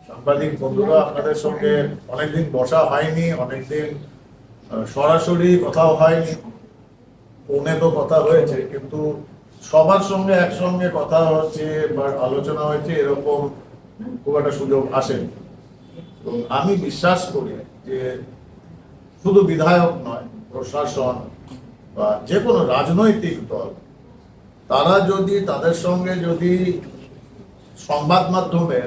সাংবাদিক বন্ধুরা, আপনাদের সঙ্গে অনেকদিন বসা হয়নি, অনেকদিন সরাসরি কথাও হয়নি, ফোনে তো কথা হয়েছে, কিন্তু সবার সঙ্গে একসঙ্গে কথা হচ্ছে বা আলোচনা হয়েছে এরকম খুব একটা সুযোগ আসেনি। তো আমি বিশ্বাস করি যে শুধু বিধায়ক নয়, প্রশাসন বা যে কোনো রাজনৈতিক দল, তারা যদি তাদের সঙ্গে যদি সংবাদ মাধ্যমে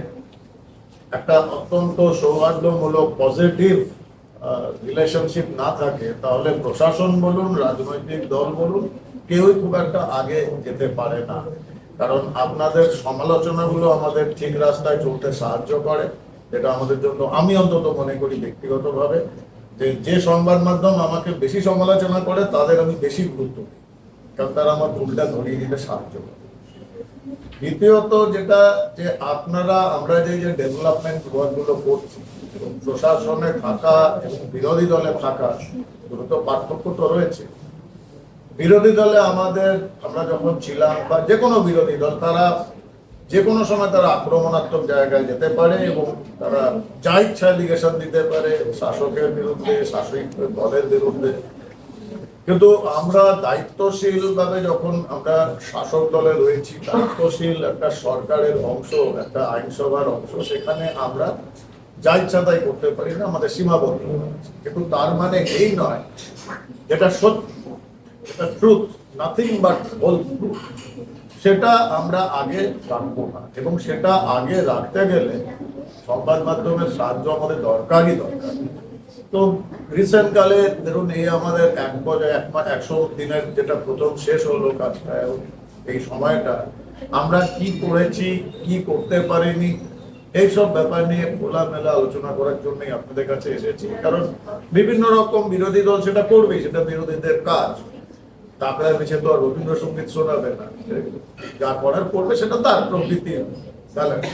একটা অত্যন্ত সৌহার্দ্যমূলক পজিটিভ রিলেশনশিপ না থাকে, তাহলে প্রশাসন বলুন, রাজনৈতিক দল বলুন, কেউই খুব একটা আগে যেতে পারে না। কারণ আপনাদের সমালোচনাগুলো আমাদের ঠিক রাস্তায় চলতে সাহায্য করে, যেটা আমাদের জন্য, আমি অন্তত মনে করি ব্যক্তিগতভাবে, যে সংবাদ মাধ্যম আমাকে বেশি সমালোচনা করে তাদের আমি বেশি গুরুত্ব দিই, কারণ তারা আমার ভুলটা ধরিয়ে দিতে সাহায্য করে। দ্বিতীয়ত যেটা, যে আমরা যে ডেভেলপমেন্ট ওয়ার্কগুলো করছি, প্রশাসনে থাকা এবং বিরোধী দলে থাকা দুটো তো পার্থক্য তো রয়েছে। বিরোধী দলে আমরা যখন ছিলাম, বা যে কোনো বিরোধী দল, তারা যে কোনো সময় তারা আক্রমণাত্মক জায়গায় যেতে পারে এবং তারা যা ইচ্ছা এলিগেশন দিতে পারে শাসকের বিরুদ্ধে, শাসক দলের বিরুদ্ধে। কিন্তু আমরা দায়িত্বশীল ভাবে যখন আমরা শাসক দলে রয়েছি, দায়িত্বশীল একটা সরকারের অংশ, একটা আইনসভার অংশ, সেখানে আমরা যা ইচ্ছা তাই করতে পারি না, আমাদের সীমাবদ্ধ। কিন্তু তার মানে এই নয়, যেটা সত্যি, যেটা truth, nothing but whole truth, সেটা আমরা আগে রাখবো না। এবং সেটা আগে রাখতে গেলে সংবাদ মাধ্যমের সাহায্য আমাদের দরকারই দরকার। তো রিসেন্ট কালে ধরুন, এই আমাদের 100 দিনের যেটা প্রথম শেষ হলো কাজটা, এই সময়টা আমরা কি করেছি, কি করতে পারিনি, এইসব ব্যাপার নিয়ে খোলামেলা আলোচনা করার জন্যই আপনাদের কাছে এসেছি। কারণ বিভিন্ন রকম বিরোধী দল সেটা করবেই, সেটা বিরোধীদের কাজ। তারপরে মিছে তো আর রবীন্দ্রসঙ্গীত শোনাবে না, যা করার করবে সেটা তার প্রকৃতির ব্যালেন্স।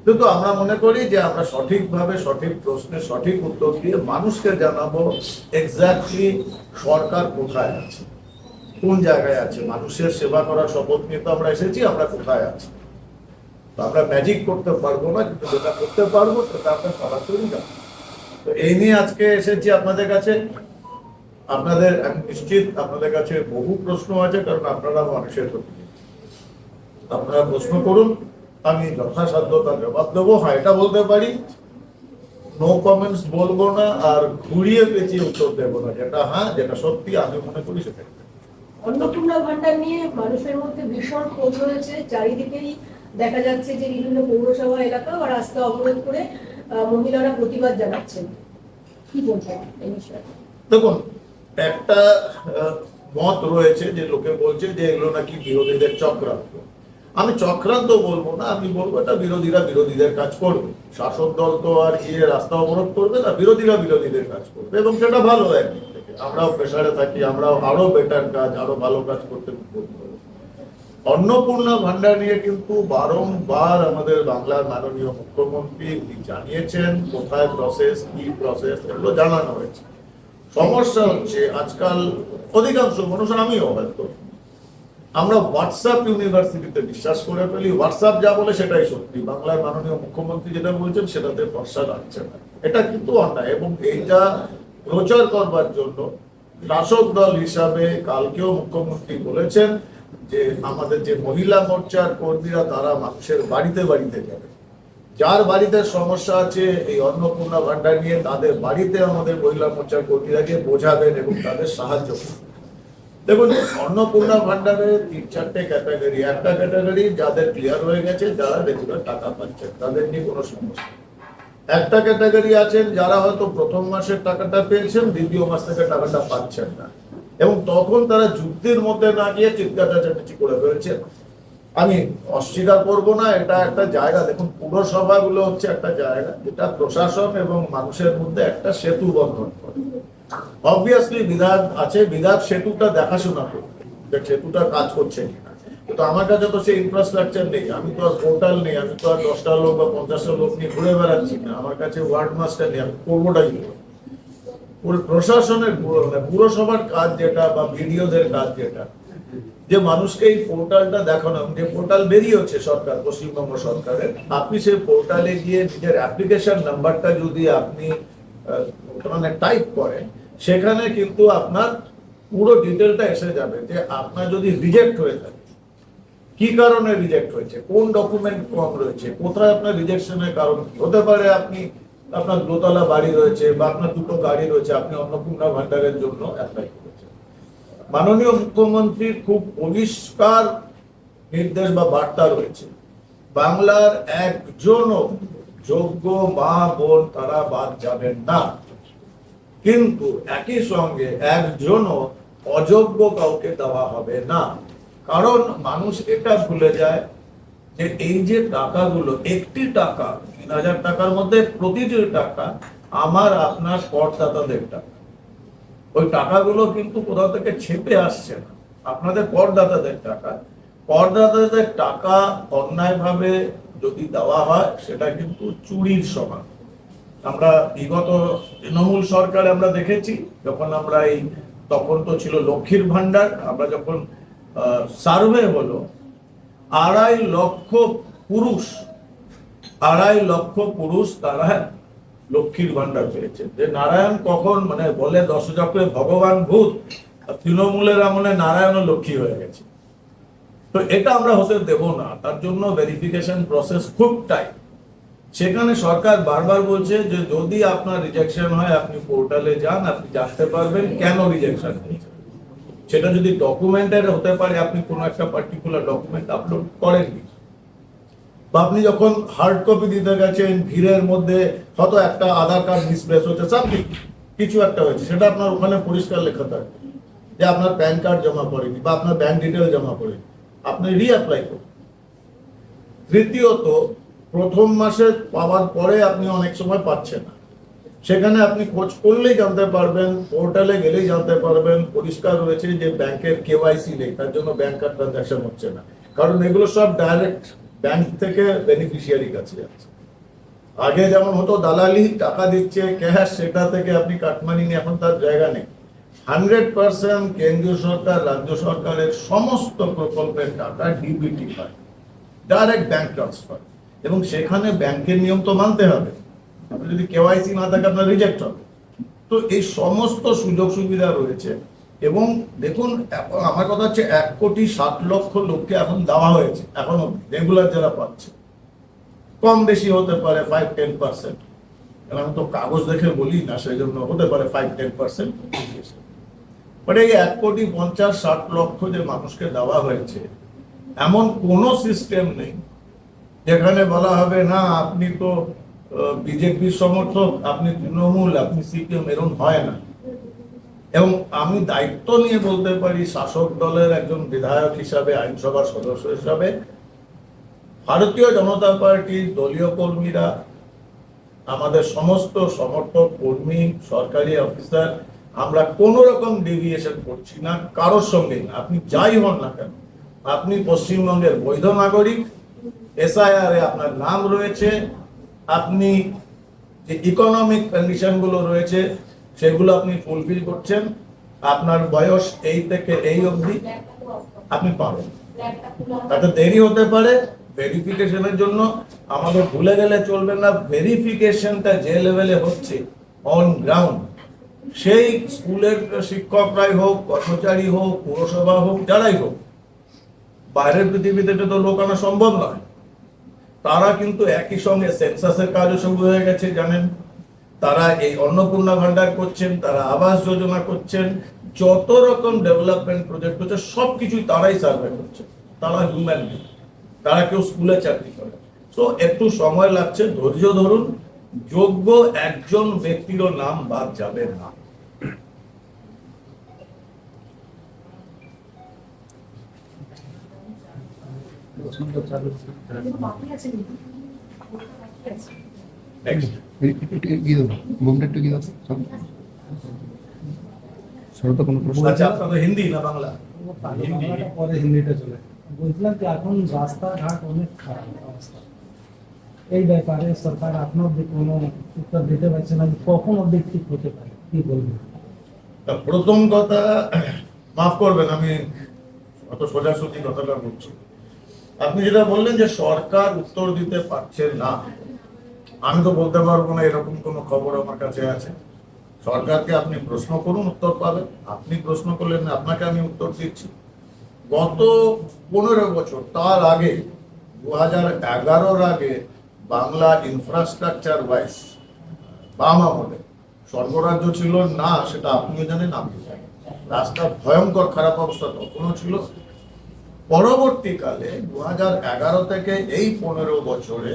কিন্তু আমরা মনে করি যে আমরা সঠিকভাবে সঠিক প্রশ্নের সঠিক উত্তর দিয়ে মানুষকে জানাবো এক্স্যাক্টলি সরকার কোথায় আছে, কোন জায়গায় আছে। মানুষের সেবা করার শপথ নিয়ে তো আমরা এসেছি, আমরা কোথায় আছি। আমরা ম্যাজিক করতে পারবো না, কিন্তু যেটা করতে পারবো সেটা আমরা সরাসরি জানবো। তো এই নিয়ে আজকে এসেছি আপনাদের কাছে। আপনাদের নিশ্চিত আপনাদের কাছে বহু প্রশ্ন আছে, কারণ আপনারা মানুষের প্রতিনিধি। আপনারা প্রশ্ন করুন, আমি যথাসাধ্য তার জবাব দেবো। হ্যাঁ, এটা বলতে পারি, নো কমেন্টস বলবো না, আর ঘুরিয়ে পেঁচিয়ে উত্তর দেবো না। যেটা হ্যাঁ, যেটা সত্যি আমি মনে করি সেটাই। অন্নপূর্ণা ভান্ডার নিয়ে মানুষের মধ্যে ভীষণ ক্ষোভ রয়েছে। চারিদিকেই দেখা যাচ্ছে যে বিভিন্ন পৌরসভা এলাকা বা রাস্তা অবরোধ করে মহিলারা প্রতিবাদ জানাচ্ছেন। কি বলবেন এই বিষয়ে? দেখুন, একটা মত রয়েছে যে লোকে বলছে যে এগুলো নাকি বিরোধীদের চক্রান্ত। আমি চক্রান্ত বলবো না, আমি বলবো এটা বিরোধীরা বিরোধীদের কাজ করবে। শাসক দল তো আর রাস্তা অবরোধ করবে না, বিরোধীরা বিরোধীদের কাজ করবে, এবং সেটা ভালো। একদিক থেকে আমরাও প্রেসারে থাকি, আমরাও আরো বেটার কাজ, আরো ভালো কাজ করতে পারবো। অন্নপূর্ণা ভান্ডার নিয়ে কিন্তু বারংবার আমাদের বাংলার মাননীয় মুখ্যমন্ত্রী জানিয়েছেন কোথায় প্রসেস, কি প্রসেস, এগুলো জানানো হয়েছে। সমস্যা হচ্ছে আজকাল অধিকাংশ মানুষ, আমিও হয়তো, আমরা হোয়াটসঅ্যাপ ইউনিভার্সিটিতে বিশ্বাস করে ফেলি। হোয়াটসঅ্যাপ যা বলে সেটাই সত্যি, বাংলার মাননীয় মুখ্যমন্ত্রী যেটা বলছেন সেটাতে ভরসা রাখছে না। এটা কিন্তু অন্যায়, এবং এইটা প্রচার করবার জন্য শাসক দল হিসাবে কালকেও মুখ্যমন্ত্রী বলেছেন যে আমাদের যে মহিলা মোর্চার কর্মীরা, তারা মানুষের বাড়িতে বাড়িতে যাবে। যার বাড়িতে সমস্যা আছে এই অন্নপূর্ণা ভান্ডার নিয়ে, তাদের বাড়িতে আমাদের মহিলা মোর্চার কর্মীরা গিয়ে বোঝাবেন এবং তাদের সাহায্য করবেন। দেখুন, অন্নপূর্ণা ভান্ডারে 3-4টে ক্যাটাগরি। একটা ক্যাটাগরি যাদের ক্লিয়ার হয়ে গেছে, যারা রেগুলার টাকা পাচ্ছেন, তাদের নিয়ে কোনো সমস্যা। একটা ক্যাটাগরি আছেন যারা হয়তো প্রথম মাসের টাকাটা পেয়েছেন, দ্বিতীয় মাস থেকে টাকাটা পাচ্ছেন না, এবং তখন তারা যুক্তির মধ্যে না গিয়ে চিৎকার চেঁচামেচি করে ফেলছেন। আমি অস্বীকার করবো না, এটা একটা জায়গা। দেখুন, পুরসভাগুলো হচ্ছে একটা জায়গা যেটা প্রশাসন এবং মানুষের মধ্যে একটা সেতু বন্ধন করে। অবভিয়াসলি বিধায়ক আছে, বিধায়ক সেতুটা দেখাশোনা করবে, যে সেতুটা কাজ করছে কিনা। কিন্তু আমার কাছে তো সেই ইনফ্রাস্ট্রাকচার নেই, আমি তো আর পোর্টাল নেই, আমি তো আর 10টা লোক বা 50টা লোক নিয়ে ঘুরে বেড়াচ্ছি না, আমার কাছে ওয়ার্ড মাস্টার নেই, আমি করবোটাই। প্রশাসনের পুরসভার কাজ যেটা, বা বিডিওদের কাজ যেটা, যে মানুষকে এই পোর্টালটা দেখানো, যে পোর্টাল বেরিয়েছে সরকার, পশ্চিমবঙ্গ সরকারের, আপনি সেই পোর্টালে গিয়ে নিজের অ্যাপ্লিকেশন নাম্বারটা যদি আপনি মানে টাইপ করেন, সেখানে কিন্তু আপনার পুরো ডিটেলটা এসে যাবে যে আপনার যদি রিজেক্ট হয়ে থাকে, কি কারণে রিজেক্ট হয়েছে, কোন ডকুমেন্ট কম রয়েছে, কোথায় আপনার রিজেকশনের কারণ কি হতে পারে। আপনার দোতলা বাড়ি রয়েছে বা আপনার দুটো গাড়ি রয়েছে, আপনি অন্নপূর্ণা ভান্ডারের জন্য অ্যাপ্লাই করেছেন। মাননীয় মুখ্যমন্ত্রীর খুব পরিষ্কার নির্দেশ বা বার্তা রয়েছে, বাংলার একজনও যোগ্য মা বোন তারা বাদ যাবেন না, কিন্তু একই সঙ্গে একজনও অযোগ্য কাউকে দেওয়া হবে না। কারণ মানুষ এটা ভুলে যায় যে এই যে টাকাগুলো, একটি টাকা ৩,০০০ টাকার মধ্যে প্রতিটি টাকা আমার আপনার করদাতাদের টাকা। ওই টাকাগুলো কিন্তু কোথাও থেকে ছেপে আসছে না, আপনাদের করদাতাদের টাকা। করদাতাদের টাকা অন্যায়ভাবে যদি দেওয়া হয়, সেটা কিন্তু চুরির সমান। আমরা বিগত তৃণমূল সরকারে আমরা দেখেছি, যখন আমরা তখন তো ছিল লক্ষ্মীর ভান্ডার, আমরা যখন সার্ভে হলো, 2.5 লক্ষ পুরুষ তারা লক্ষ্মীর ভান্ডার পেয়েছে। যে নারায়ণ কখন মানে বলে 10 চক্রে ভগবান ভূত, তৃণমূলের আমলে নারায়ণ লক্ষ্মী হয়ে গেছে। তো এটা আমরা হতে দেব না, তার জন্য ভেরিফিকেশন প্রসেস খুব টাইট। সেখানে সরকার বারবার বলছে যে যদি আপনার রিজেকশন হয়, আপনি পোর্টালে যান, আপনি জানতে পারবেন কেন রিজেকশন হয়েছে। সেটা যদি ডকুমেন্টের হতে পারে, আপনি কোনো একটা পার্টিকুলার ডকুমেন্ট আপলোড করেননি, বা আপনি যখন হার্ড কপি দিতে গেছেন, ভিড়ের মধ্যে হয়তো একটা আধার কার্ড মিসপ্লেস হচ্ছে, সামথিং কিছু একটা হয়েছে, সেটা আপনার ওখানে পরিষ্কার লেখা থাকবে যে আপনার প্যান কার্ড জমা করেনি বা আপনার ব্যাংক ডিটেল জমা করেনি, আপনি রিঅ্যাপ্লাই করুন। তৃতীয়ত, প্রথম মাসে পাওয়ার পরে আপনি অনেক সময় পাচ্ছেন না, সেখানে আপনি খোঁজ করলেই জানতে পারবেন, পোর্টালে গেলেই জানতে পারবেন, পরিষ্কার রয়েছে যে ব্যাংকের কেওয়াইসি নেই, তার জন্য ব্যাংক কার্ড ট্রানজাকশন হচ্ছে না। কারণ এগুলো সব ডাইরেক্ট ব্যাংক থেকে বেনিফিশিয়ারির কাছে যাচ্ছে। আগে যেমন হতো দালালি, টাকা দিচ্ছে ক্যাশ, সেটা থেকে আপনি কাটমানি নিয়ে, এখন তার জায়গা নেই। 100% কেন্দ্রীয় সরকার, রাজ্য সরকারের সমস্ত প্রকল্পের টাকা ডিবিটি হয়, ডাইরেক্ট ব্যাংক ট্রান্সফার, এবং সেখানে ব্যাংকের নিয়ম তো মানতে হবে। আপনি যদি কেওয়াইসি না থাকে, আপনার রিজেক্ট হবে। তো এই সমস্ত সুযোগ সুবিধা রয়েছে। এবং দেখুন, আমার কথা হচ্ছে 1,60,00,000 লোককে এখন দেওয়া হয়েছে, এখন রেগুলার যারা পাচ্ছে, কম বেশি হতে পারে 5-10%, আমি তো কাগজ দেখে বলি না, সেই জন্য হতে পারে 5-10%। বাট এই 1,50,60,00,000 যে মানুষকে দেওয়া হয়েছে, এমন কোনো সিস্টেম নেই যেখানে বলা হবে না আপনি তো বিজেপির সমর্থক, আপনি তৃণমূল, আপনি সিপিএম, এরকম হয় না। এবং আমি দায়িত্ব নিয়ে বলতে পারি, শাসক দলের একজন বিধায়ক হিসাবে, আইনসভার সদস্য হিসাবে, ভারতীয় জনতা পার্টির দলীয় কর্মীরা, আমাদের সমস্ত সমর্থক কর্মী, সরকারি অফিসার, আমরা কোনো রকম ডেভিয়েশন করছি না কারোর সঙ্গে না। আপনি যাই হন না কেন, আপনি পশ্চিমবঙ্গের বৈধ নাগরিক, SIR এ আপনার নাম রয়েছে, আপনি যে ইকোনমিক কন্ডিশন গুলো রয়েছে সেগুলো আপনি ফুলফিল করছেন, আপনার বয়স এই থেকে এই অবধি, আপনি পাবেন। তাতে দেরি হতে পারে ভেরিফিকেশনের জন্য, আমাদের ভুলে গেলে চলবে না। ভেরিফিকেশনটা যে লেভেলে হচ্ছে অন গ্রাউন্ড, সেই স্কুলের শিক্ষকরাই হোক, কর্মচারী হোক, পুরসভা হোক, যারাই হোক, বাইরের পৃথিবী থেকে তো লোক আনা সম্ভব নয়। তারা কিন্তু একই সঙ্গে সেন্সাসের কাজও শুরু হয়ে গেছে, জানেন, তারা এই অন্নপূর্ণা ভান্ডার করছেন, তারা আবাস যোজনা করছেন, যত রকম ডেভেলপমেন্ট প্রজেক্ট হচ্ছে সবকিছুই তারাই সার্ভে করছে। তারা হিউম্যান বিং, তারা কেউ স্কুলে চাকরি করে। তো একটু সময় লাগছে, ধৈর্য ধরুন, যোগ্য একজন ব্যক্তিরও নাম বাদ যাবে না। আচ্ছা, আপনার তো হিন্দি না বাংলা? পরে হিন্দিটা চলে। বলছিলাম যে এখন রাস্তাঘাট অনেক খারাপ অবস্থা, এই ব্যাপারে সরকার এখনো অব্দি কোনো উত্তর দিতে পারছে না, কখন অব্দি ঠিক হতে পারে, কি বলবেন? প্রথম কথা, মাফ করবেন, আমি অত সোজাসুজি কথাটা বলছি। আপনি যেটা বললেন যে সরকার উত্তর দিতে পারছে না, আমি তো বলতে পারবো না এরকম কোনো খবর আমার কাছে আছে। সরকারকে আপনি প্রশ্ন করুন, উত্তর পাবেন। আপনি প্রশ্ন করলেন, আপনাকে আমি উত্তর দিচ্ছি। গত 15 বছর, তার আগে 2011-র আগে বাংলা ইনফ্রাস্ট্রাকচার ওয়াইজ বাম আমলে স্বর্গরাজ্য ছিল না, সেটা আপনিও জানেন, আমিও জানি। রাস্তার ভয়ঙ্কর খারাপ অবস্থা তখনও ছিল। পরবর্তীকালে 2011 থেকে এই 15 বছরে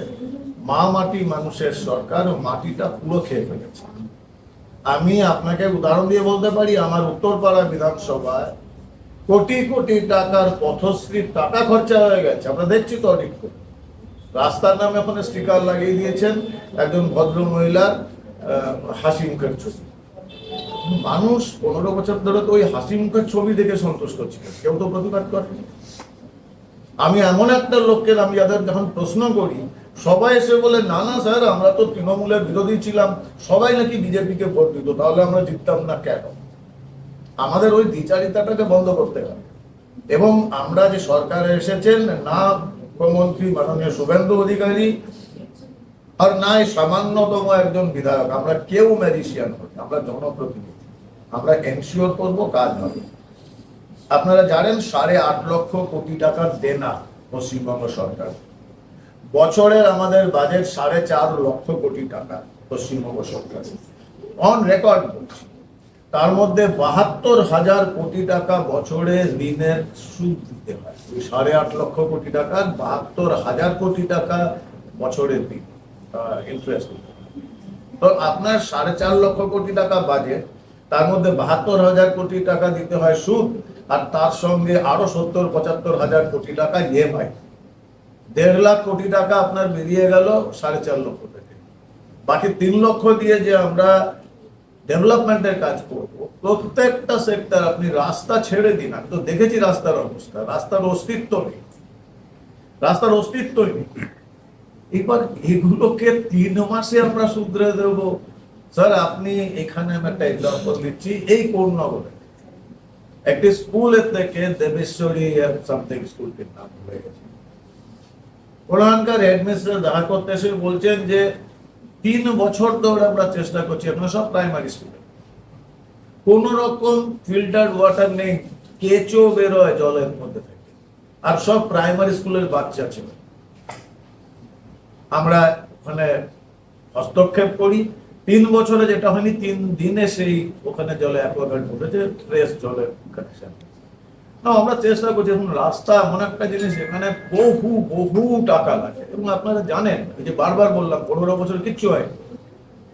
মা মাটি মানুষের সরকার মাটিটা পুরো খেয়ে ফেলেছে। আমি আপনাকে উদাহরণ দিয়ে বলতে পারি, আমার উত্তরপাড়া বিধানসভায় কোটি কোটি টাকার পথশ্রীর টাকা খরচা হয়ে গেছে, আমরা দেখছি তো অডিট করে। রাস্তার নামে ওখানে স্টিকার লাগিয়ে দিয়েছেন একজন ভদ্র মহিলার হাসি মুখের ছবি। মানুষ 15 বছর ধরে তো ওই হাসি মুখের ছবি দেখে সন্তুষ্ট ছিল, কেউ তো প্রতিবাদ করেনি। আমি এমন একটা লোককে, আমি যাদের যখন প্রশ্ন করি, সবাই এসে বলে না না স্যার, আমরা তো তৃণমূলের বিরোধী ছিলাম, সবাই নাকি বিজেপিকে ভোট দিত, তাহলে আমরা জিততাম না কেন? আমাদের ওই দ্বিচারিতাটাকে বন্ধ করতে হবে। এবং আমরা যে সরকারে এসেছেন, না মুখ্যমন্ত্রী মাননীয় শুভেন্দু অধিকারী আর না সামান্যতম একজন বিধায়ক, আমরা কেউ ম্যাজিশিয়ান নই, আমরা জনপ্রতিনিধি। আমরা এনশিওর করবো কাজ হবে। আপনারা জানেন 8.5 লক্ষ কোটি টাকার দেনা পশ্চিমবঙ্গ সরকার। বছরের আমাদের বাজেট 4.5 লক্ষ কোটি টাকা পশ্চিমবঙ্গ সরকার, অন রেকর্ড বলছি। তার মধ্যে 72,000 কোটি টাকা বছরে ঋণের সুদ দিতে হয়। 8.5 লক্ষ কোটি টাকা, 72,000 কোটি টাকা বছরের ঋণ ইন্টারেস্ট দিতে হয়। তো আপনার 4.5 লক্ষ কোটি টাকা বাজেট, তার মধ্যে 72,000 কোটি টাকা দিতে হয় সুদ, আর তার সঙ্গে আরো 70-75,000 কোটি টাকা ইএমআই। 1.5 লাখ কোটি টাকা আপনার বেরিয়ে গেল 4.5 লক্ষ থেকে। বাকি 3 লক্ষ দিয়ে যে আমরা ডেভেলপমেন্টের কাজ করব, প্রত্যেকটা সেক্টর, আপনি রাস্তা ছেড়ে দিন, আমি তো দেখেছি রাস্তার অবস্থা, রাস্তার অস্তিত্ব নেই, রাস্তার অস্তিত্বই নেই। এবার এগুলোকে 3 মাসে আমরা শুধরে দেব? স্যার আপনি এখানে আমি একটা এক্সাম্পল দিচ্ছি, এই কোন্নগরে একটি স্কুলের থেকে দেবেশ্বরী সামথিং স্কুলটির নাম হয়ে গেছে, ওখানকার হেডমিস্ট্রেস দেখা করতে এসে বলছেন যে 3 বছর ধরে আমরা চেষ্টা করছি, আপনার সব প্রাইমারি স্কুলে কোন রকম ফিল্টার ওয়াটার নেই, কেঁচো বেরোয় জলের মধ্যে থেকে, আর সব প্রাইমারি স্কুলের বাচ্চা ছিল। আমরা ওখানে হস্তক্ষেপ করি, 3 বছরে যেটা হয়নি 3 দিনে সেই ওখানে জলে অ্যাকোয়াগার্ড উঠেছে, ফ্রেশ জলের কানেকশন। না, আমরা চেষ্টা করছি। এখন রাস্তা এমন একটা জিনিস, এখানে বহু বহু টাকা লাগে। এবং আপনারা জানেন, এই যে বারবার বললাম 15 বছর কিচ্ছু হয়নি,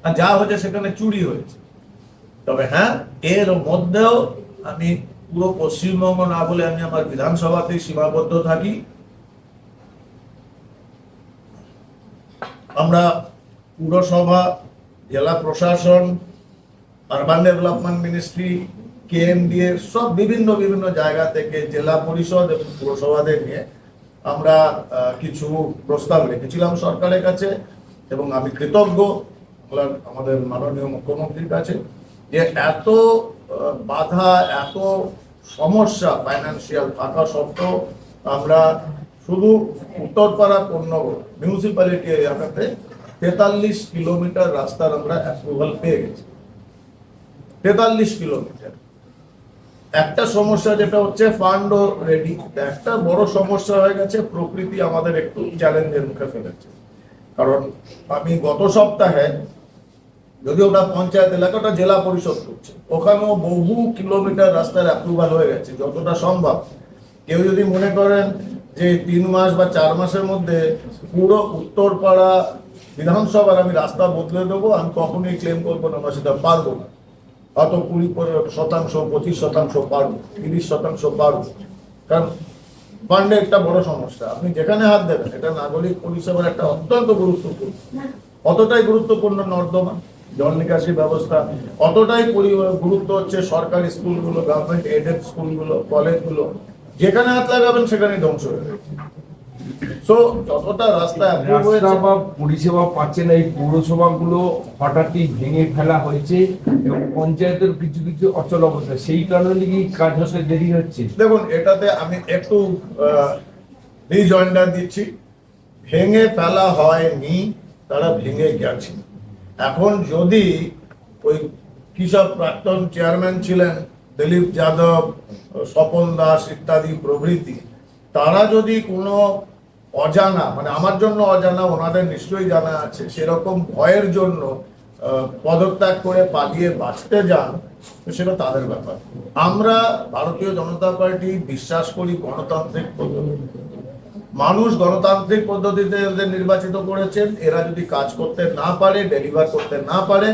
আর যা হয়েছে সেখানে চুরি হয়েছে। তবে হ্যাঁ, এর মধ্যেও আমি পুরো পশ্চিমবঙ্গ না বলে আমি আমার বিধানসভাতেই সীমাবদ্ধ থাকি। আমরা পুরসভা, জেলা প্রশাসন, আরবান ডেভেলপমেন্ট মিনিস্ট্রি, কেএমডিএ, সব বিভিন্ন বিভিন্ন জায়গা থেকে জেলা পরিষদ এবং পুরসভাদের নিয়ে আমরা কিছু প্রস্তাব রেখেছিলাম সরকারের কাছে। এবং আমি কৃতজ্ঞ আমাদের মাননীয় মুখ্যমন্ত্রীর কাছে যে এত বাধা, এত সমস্যা ফাইন্যান্সিয়াল থাকা সত্ত্বেও আমরা শুধু উত্তরপাড়া কোন্নগর মিউনিসিপ্যালিটি এলাকাতে 43 কিলোমিটার রাস্তার আমরা অ্যাপ্রুভাল পেয়ে গেছি। 43 কিলোমিটার। একটা সমস্যা যেটা হচ্ছে ফান্ডও রেডি, একটা বড় সমস্যা হয়ে গেছে, প্রকৃতি আমাদের একটু চ্যালেঞ্জের মুখে ফেলেছে। কারণ আমি গত সপ্তাহে, যদি ওটা পঞ্চায়েত এলাকা, ওটা জেলা পরিষদ করছে, ওখানেও বহু কিলোমিটার রাস্তার অ্যাপ্রুভাল হয়ে গেছে যতটা সম্ভব। কেউ যদি মনে করেন যে 3 মাস বা 4 মাসের মধ্যে পুরো উত্তরপাড়া বিধানসভার আমি রাস্তা বদলে দেবো, আমি কখনোই ক্লেম করবো না, আমরা সেটা পারবো না। হয়তো 20%, 25% পারবো, 30% পারবো। কারণ ফান্ডে একটা বড় সমস্যা, আপনি যেখানে হাত দেবেন, এটা নাগরিক পরিষেবার একটা অত্যন্ত গুরুত্বপূর্ণ, অতটাই গুরুত্বপূর্ণ নর্দমা জল নিকাশি ব্যবস্থা, অতটাই গুরুত্ব হচ্ছে সরকারি স্কুলগুলো, গভর্নমেন্ট এডেড স্কুলগুলো, কলেজগুলো। যেখানে হাত লাগাবেন সেখানেই ধ্বংস হয়ে গেছে। সো যতটা রাস্তা approve রাস্তা হয়েছে, বা পরিষেবা পাচ্ছে না, এই পৌরসভাগুলো হঠাৎই ভেঙে ফেলা হয়েছে এবং পঞ্চায়েতের কিছু কিছু অচল অবস্থা, সেই কারণে কি কাজ হতে দেরি হচ্ছে? দেখুন এটাতে আমি একটু রিজয়েন্ডার দিচ্ছি, ভেঙে ফেলা হয়নি, তারা ভেঙে গেছে। এখন যদি ওই কিসব প্রাক্তন চেয়ারম্যান ছিলেন দিলীপ যাদব, স্বপন দাস ইত্যাদি প্রভৃতি, তারা যদি কোনো অজানা, মানে আমার জন্য অজানা, ওনাদের নিশ্চয়ই জানা আছে, সেরকম ভয়ের জন্য পদত্যাগ করে পালিয়ে বাঁচতে যান, তো সেটা তাদের ব্যাপার। আমরা ভারতীয় জনতা পার্টি বিশ্বাস করি গণতান্ত্রিক পদ্ধতি। মানুষ গণতান্ত্রিক পদ্ধতিতে এদের নির্বাচিত করেছেন, এরা যদি কাজ করতে না পারে, ডেলিভার করতে না পারে,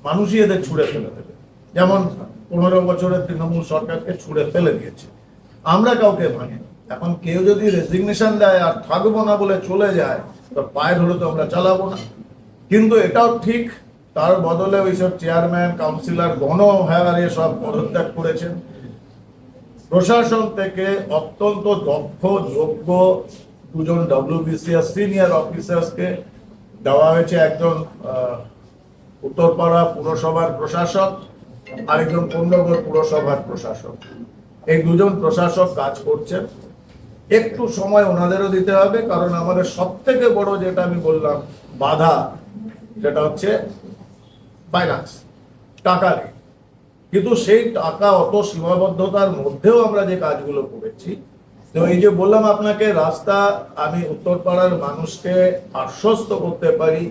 মানুষই এদের ছুঁড়ে ফেলে দেবে। যেমন 15 বছরের তৃণমূল সরকারকে ছুঁড়ে ফেলে দিয়েছে। আমরা কাউকে ভাঙি। এখন কেউ যদি রেজিগনেশন দেয় আর থাকবো না বলে চলে যায়, তো পায়ে ধরে তো আমরা চালাবো না। কিন্তু এটাও ঠিক, তার বদলে ওইসব চেয়ারম্যান, কাউন্সিলর গণহারে সব পদত্যাগ করেছেন। প্রশাসন থেকে অত্যন্ত দক্ষ, যোগ্য দুজন WBCS সিনিয়র অফিসার্সকে দেওয়া হয়েছে, একজন উত্তরপাড়া পুরসভার প্রশাসক, আরেকজন কুণ্ডগড় পুরসভার প্রশাসক। এই দুজন প্রশাসক কাজ করছেন। একটু সময় ওনাদেরও দিতে হবে, কারণ আমাদের সব থেকে বড় যেটা আমি বললাম বাধা, যেটা হচ্ছে ফাইন্যান্স, টাকা নেই। কিন্তু সেই টাকা অত সীমাবদ্ধতার মধ্যেও আমরা যে কাজগুলো করেছি, তো এই যে বললাম আপনাকে রাস্তা, আমি উত্তরপাড়ার মানুষকে আশ্বস্ত করতে পারি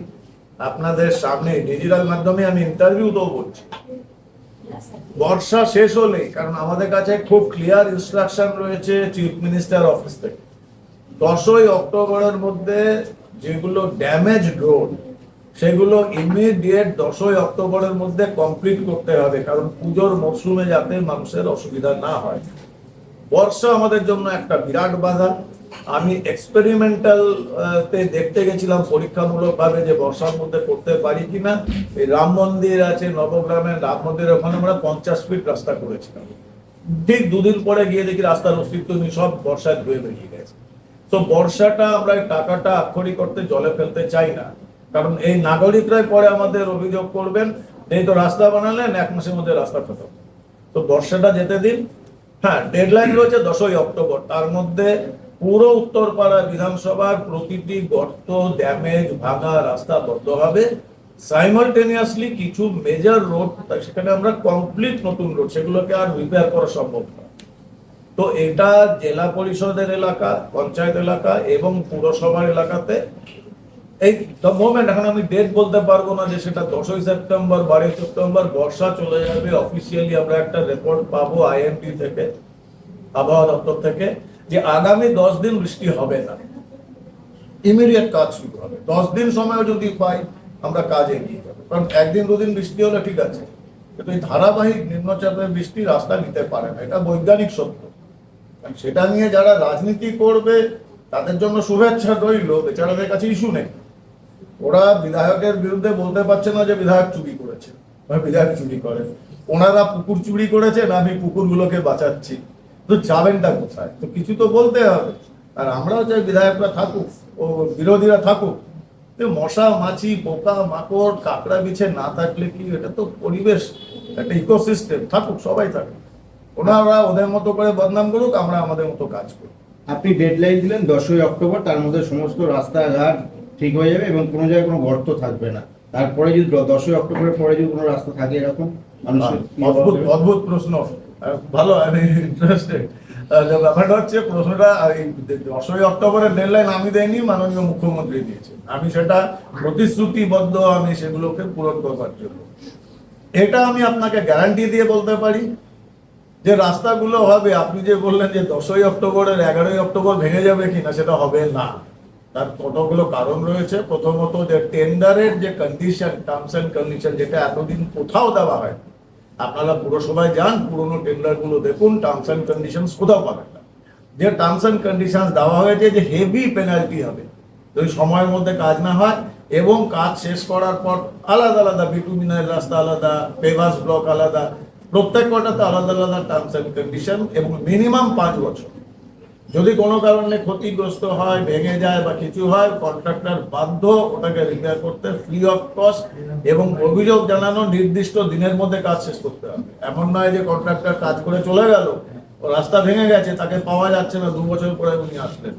আপনাদের সামনে, ডিজিটাল মাধ্যমে আমি ইন্টারভিউতেও বলছি, বর্ষা শেষ হলেই, কারণ আমাদের কাছে খুব ক্লিয়ার ইনস্ট্রাকশন রয়েছে চিফ মিনিস্টার অফিস থেকে, 10ই অক্টোবরের মধ্যে যেগুলো ড্যামেজ রোড সেগুলো ইমিডিয়েট 10ই অক্টোবরের মধ্যে কমপ্লিট করতে হবে, কারণ পুজোর মরশুমে যাতে মানুষের অসুবিধা না হয়। বর্ষা আমাদের জন্য একটা বিরাট বাধা। আমি এক্সপেরিমেন্টাল তে দেখতে গেছিলাম পরীক্ষামূলক ভাবে যে বর্ষার মধ্যে করতে পারি কিনা। এই রাম মন্দির আছে নবগ্রামের রাম মন্দিরের ওখানে আমরা 50 ফিট রাস্তা করেছিলাম। ঠিক দুদিন পরে গিয়ে দেখি রাস্তার অস্তিত্ব নেই, সব বর্ষায় ধুয়ে বেরিয়ে গেছে। তো বর্ষাটা আমরা এই টাকাটা আক্ষরিক করতে জলে ফেলতে চাই না, কারণ এই নাগরিকরাই পরে আমাদের অভিযোগ করবেন, এই তো রাস্তা বানালেন 1 মাসের মধ্যে রাস্তা খতম। তো বর্ষাটা যেতে দিন। হ্যাঁ, ডেডলাইন রয়েছে 10ই অক্টোবর, তার মধ্যে পুরো উত্তরপাড়া বিধানসভার প্রতিটি গর্ত, ড্যামেজ, ভাঙা রাস্তা বন্ধ হবে। সাইমালটেনিয়াসলি কিছু মেজর রোড, সেখানে আমরা কমপ্লিট নতুন রোড, সেগুলোকে আর রিপেয়ার করা সম্ভব না। তো এটা জেলা পরিষদের এলাকা, পঞ্চায়েত এলাকা এবং পুরসভার এলাকাতে এই মোমেন্ট, এখন আমি ডেট বলতে পারবো না যে সেটা 10ই সেপ্টেম্বর, 12ই সেপ্টেম্বর, বর্ষা চলে যাবে। অফিসিয়ালি আমরা একটা রিপোর্ট পাবো IMD থেকে, আবহাওয়া দপ্তর থেকে, যে আগামী 10 দিন বৃষ্টি হবে না, ইমিডিয়েট কাজ শুরু হবে। 10 দিন সময় যদি পাই আমরা কাজ এগিয়ে যাবো, কারণ 1 দিন 2 দিন বৃষ্টি হলে ঠিক আছে, কিন্তু এই ধারাবাহিক নিম্নচাপের বৃষ্টি রাস্তা নিতে পারে না, এটা বৈজ্ঞানিক সত্য। সেটা নিয়ে যারা রাজনীতি করবে তাদের জন্য শুভেচ্ছা রইল, বেচারাদের কাছে ইস্যু নেই। ওরা বিধায়কের বিরুদ্ধে বলতে পারছে না যে বিধায়ক চুরি করেছে বা বিধায়ক চুরি করে, ওনারা পুকুর চুরি করেছেন, আমি পুকুরগুলোকে বাঁচাচ্ছি। তো যাবেনটা কোথায়? তো কিছু তো বলতে হবে। আর আমরাও চাই বিধায়করা থাকুক ও বিরোধীরা থাকুক, মশা মাছি পোকা মাকড় কাঁকড়া বিছে না থাকলে কি, এটা তো পরিবেশ, একটা ইকোসিস্টেম, থাকুক, সবাই থাকুক। ওনারা ওদের মতো করে বদনাম করুক, আমরা আমাদের মতো কাজ করি। আপনি ডেডলাইন দিলেন 10ই অক্টোবর, তার মধ্যে সমস্ত রাস্তাঘাট ঠিক হয়ে যাবে এবং কোনো জায়গায় কোনো গর্ত থাকবে না। তারপরে যদি 10ই অক্টোবরের পরে যদি কোনো রাস্তা থাকে এরকম মানুষের অদ্ভুত অদ্ভুত প্রশ্ন, ভালো, আমি ইন্টারেস্টেড। ব্যাপারটা হচ্ছে প্রশ্নটা, 10ই অক্টোবরের ডেডলাইন আমি দেয়নি, মাননীয় মুখ্যমন্ত্রী দিয়েছেন। আমি সেটা প্রতিশ্রুতিবদ্ধ, আমি সেগুলোকে পূরণ করবার জন্য। এটা আমি আপনাকে গ্যারান্টি দিয়ে বলতে পারি যে রাস্তাগুলো হবে। আপনি যে বললেন যে 10ই অক্টোবরের 11ই অক্টোবর ভেঙে যাবে কিনা, সেটা হবে না। তার কতগুলো কারণ রয়েছে। প্রথমত যে টেন্ডারের যে কন্ডিশন, টার্মস অ্যান্ড কন্ডিশন, যেটা এতদিন কোথাও দেওয়া হয়, আপনারা পুরসভায় যান, পুরোনো টেন্ডারগুলো দেখুন, টার্মস অ্যান্ড কন্ডিশনস কোথাও পাবেন না। যে টার্মস অ্যান্ড কন্ডিশনস দেওয়া হয়েছে যে হেভি পেনাল্টি হবে যদি সময়ের মধ্যে কাজ না হয়, এবং কাজ শেষ করার পর আলাদা আলাদা বিটুমিনের রাস্তা আলাদা, পেভাস ব্লক আলাদা, প্রত্যেক কটাতে আলাদা আলাদা টার্মস অ্যান্ড কন্ডিশন, এবং মিনিমাম 5 বছর। যদি কোনো কারণে ক্ষতিগ্রস্ত হয়, ভেঙে যায় বা কিছু হয়, কন্ট্রাক্টর বাধ্য ওটাকে রিপেয়ার করতে ফ্রি অফ কস্ট, এবং অভিযোগ জানানো নির্দিষ্ট দিনের মধ্যে কাজ শেষ করতে হবে। এমন নয় যে কন্ট্রাক্টর কাজ করে চলে গেল, ও রাস্তা ভেঙে গেছে, তাকে পাওয়া যাচ্ছে না, 2 বছর পরে উনি আসলেন।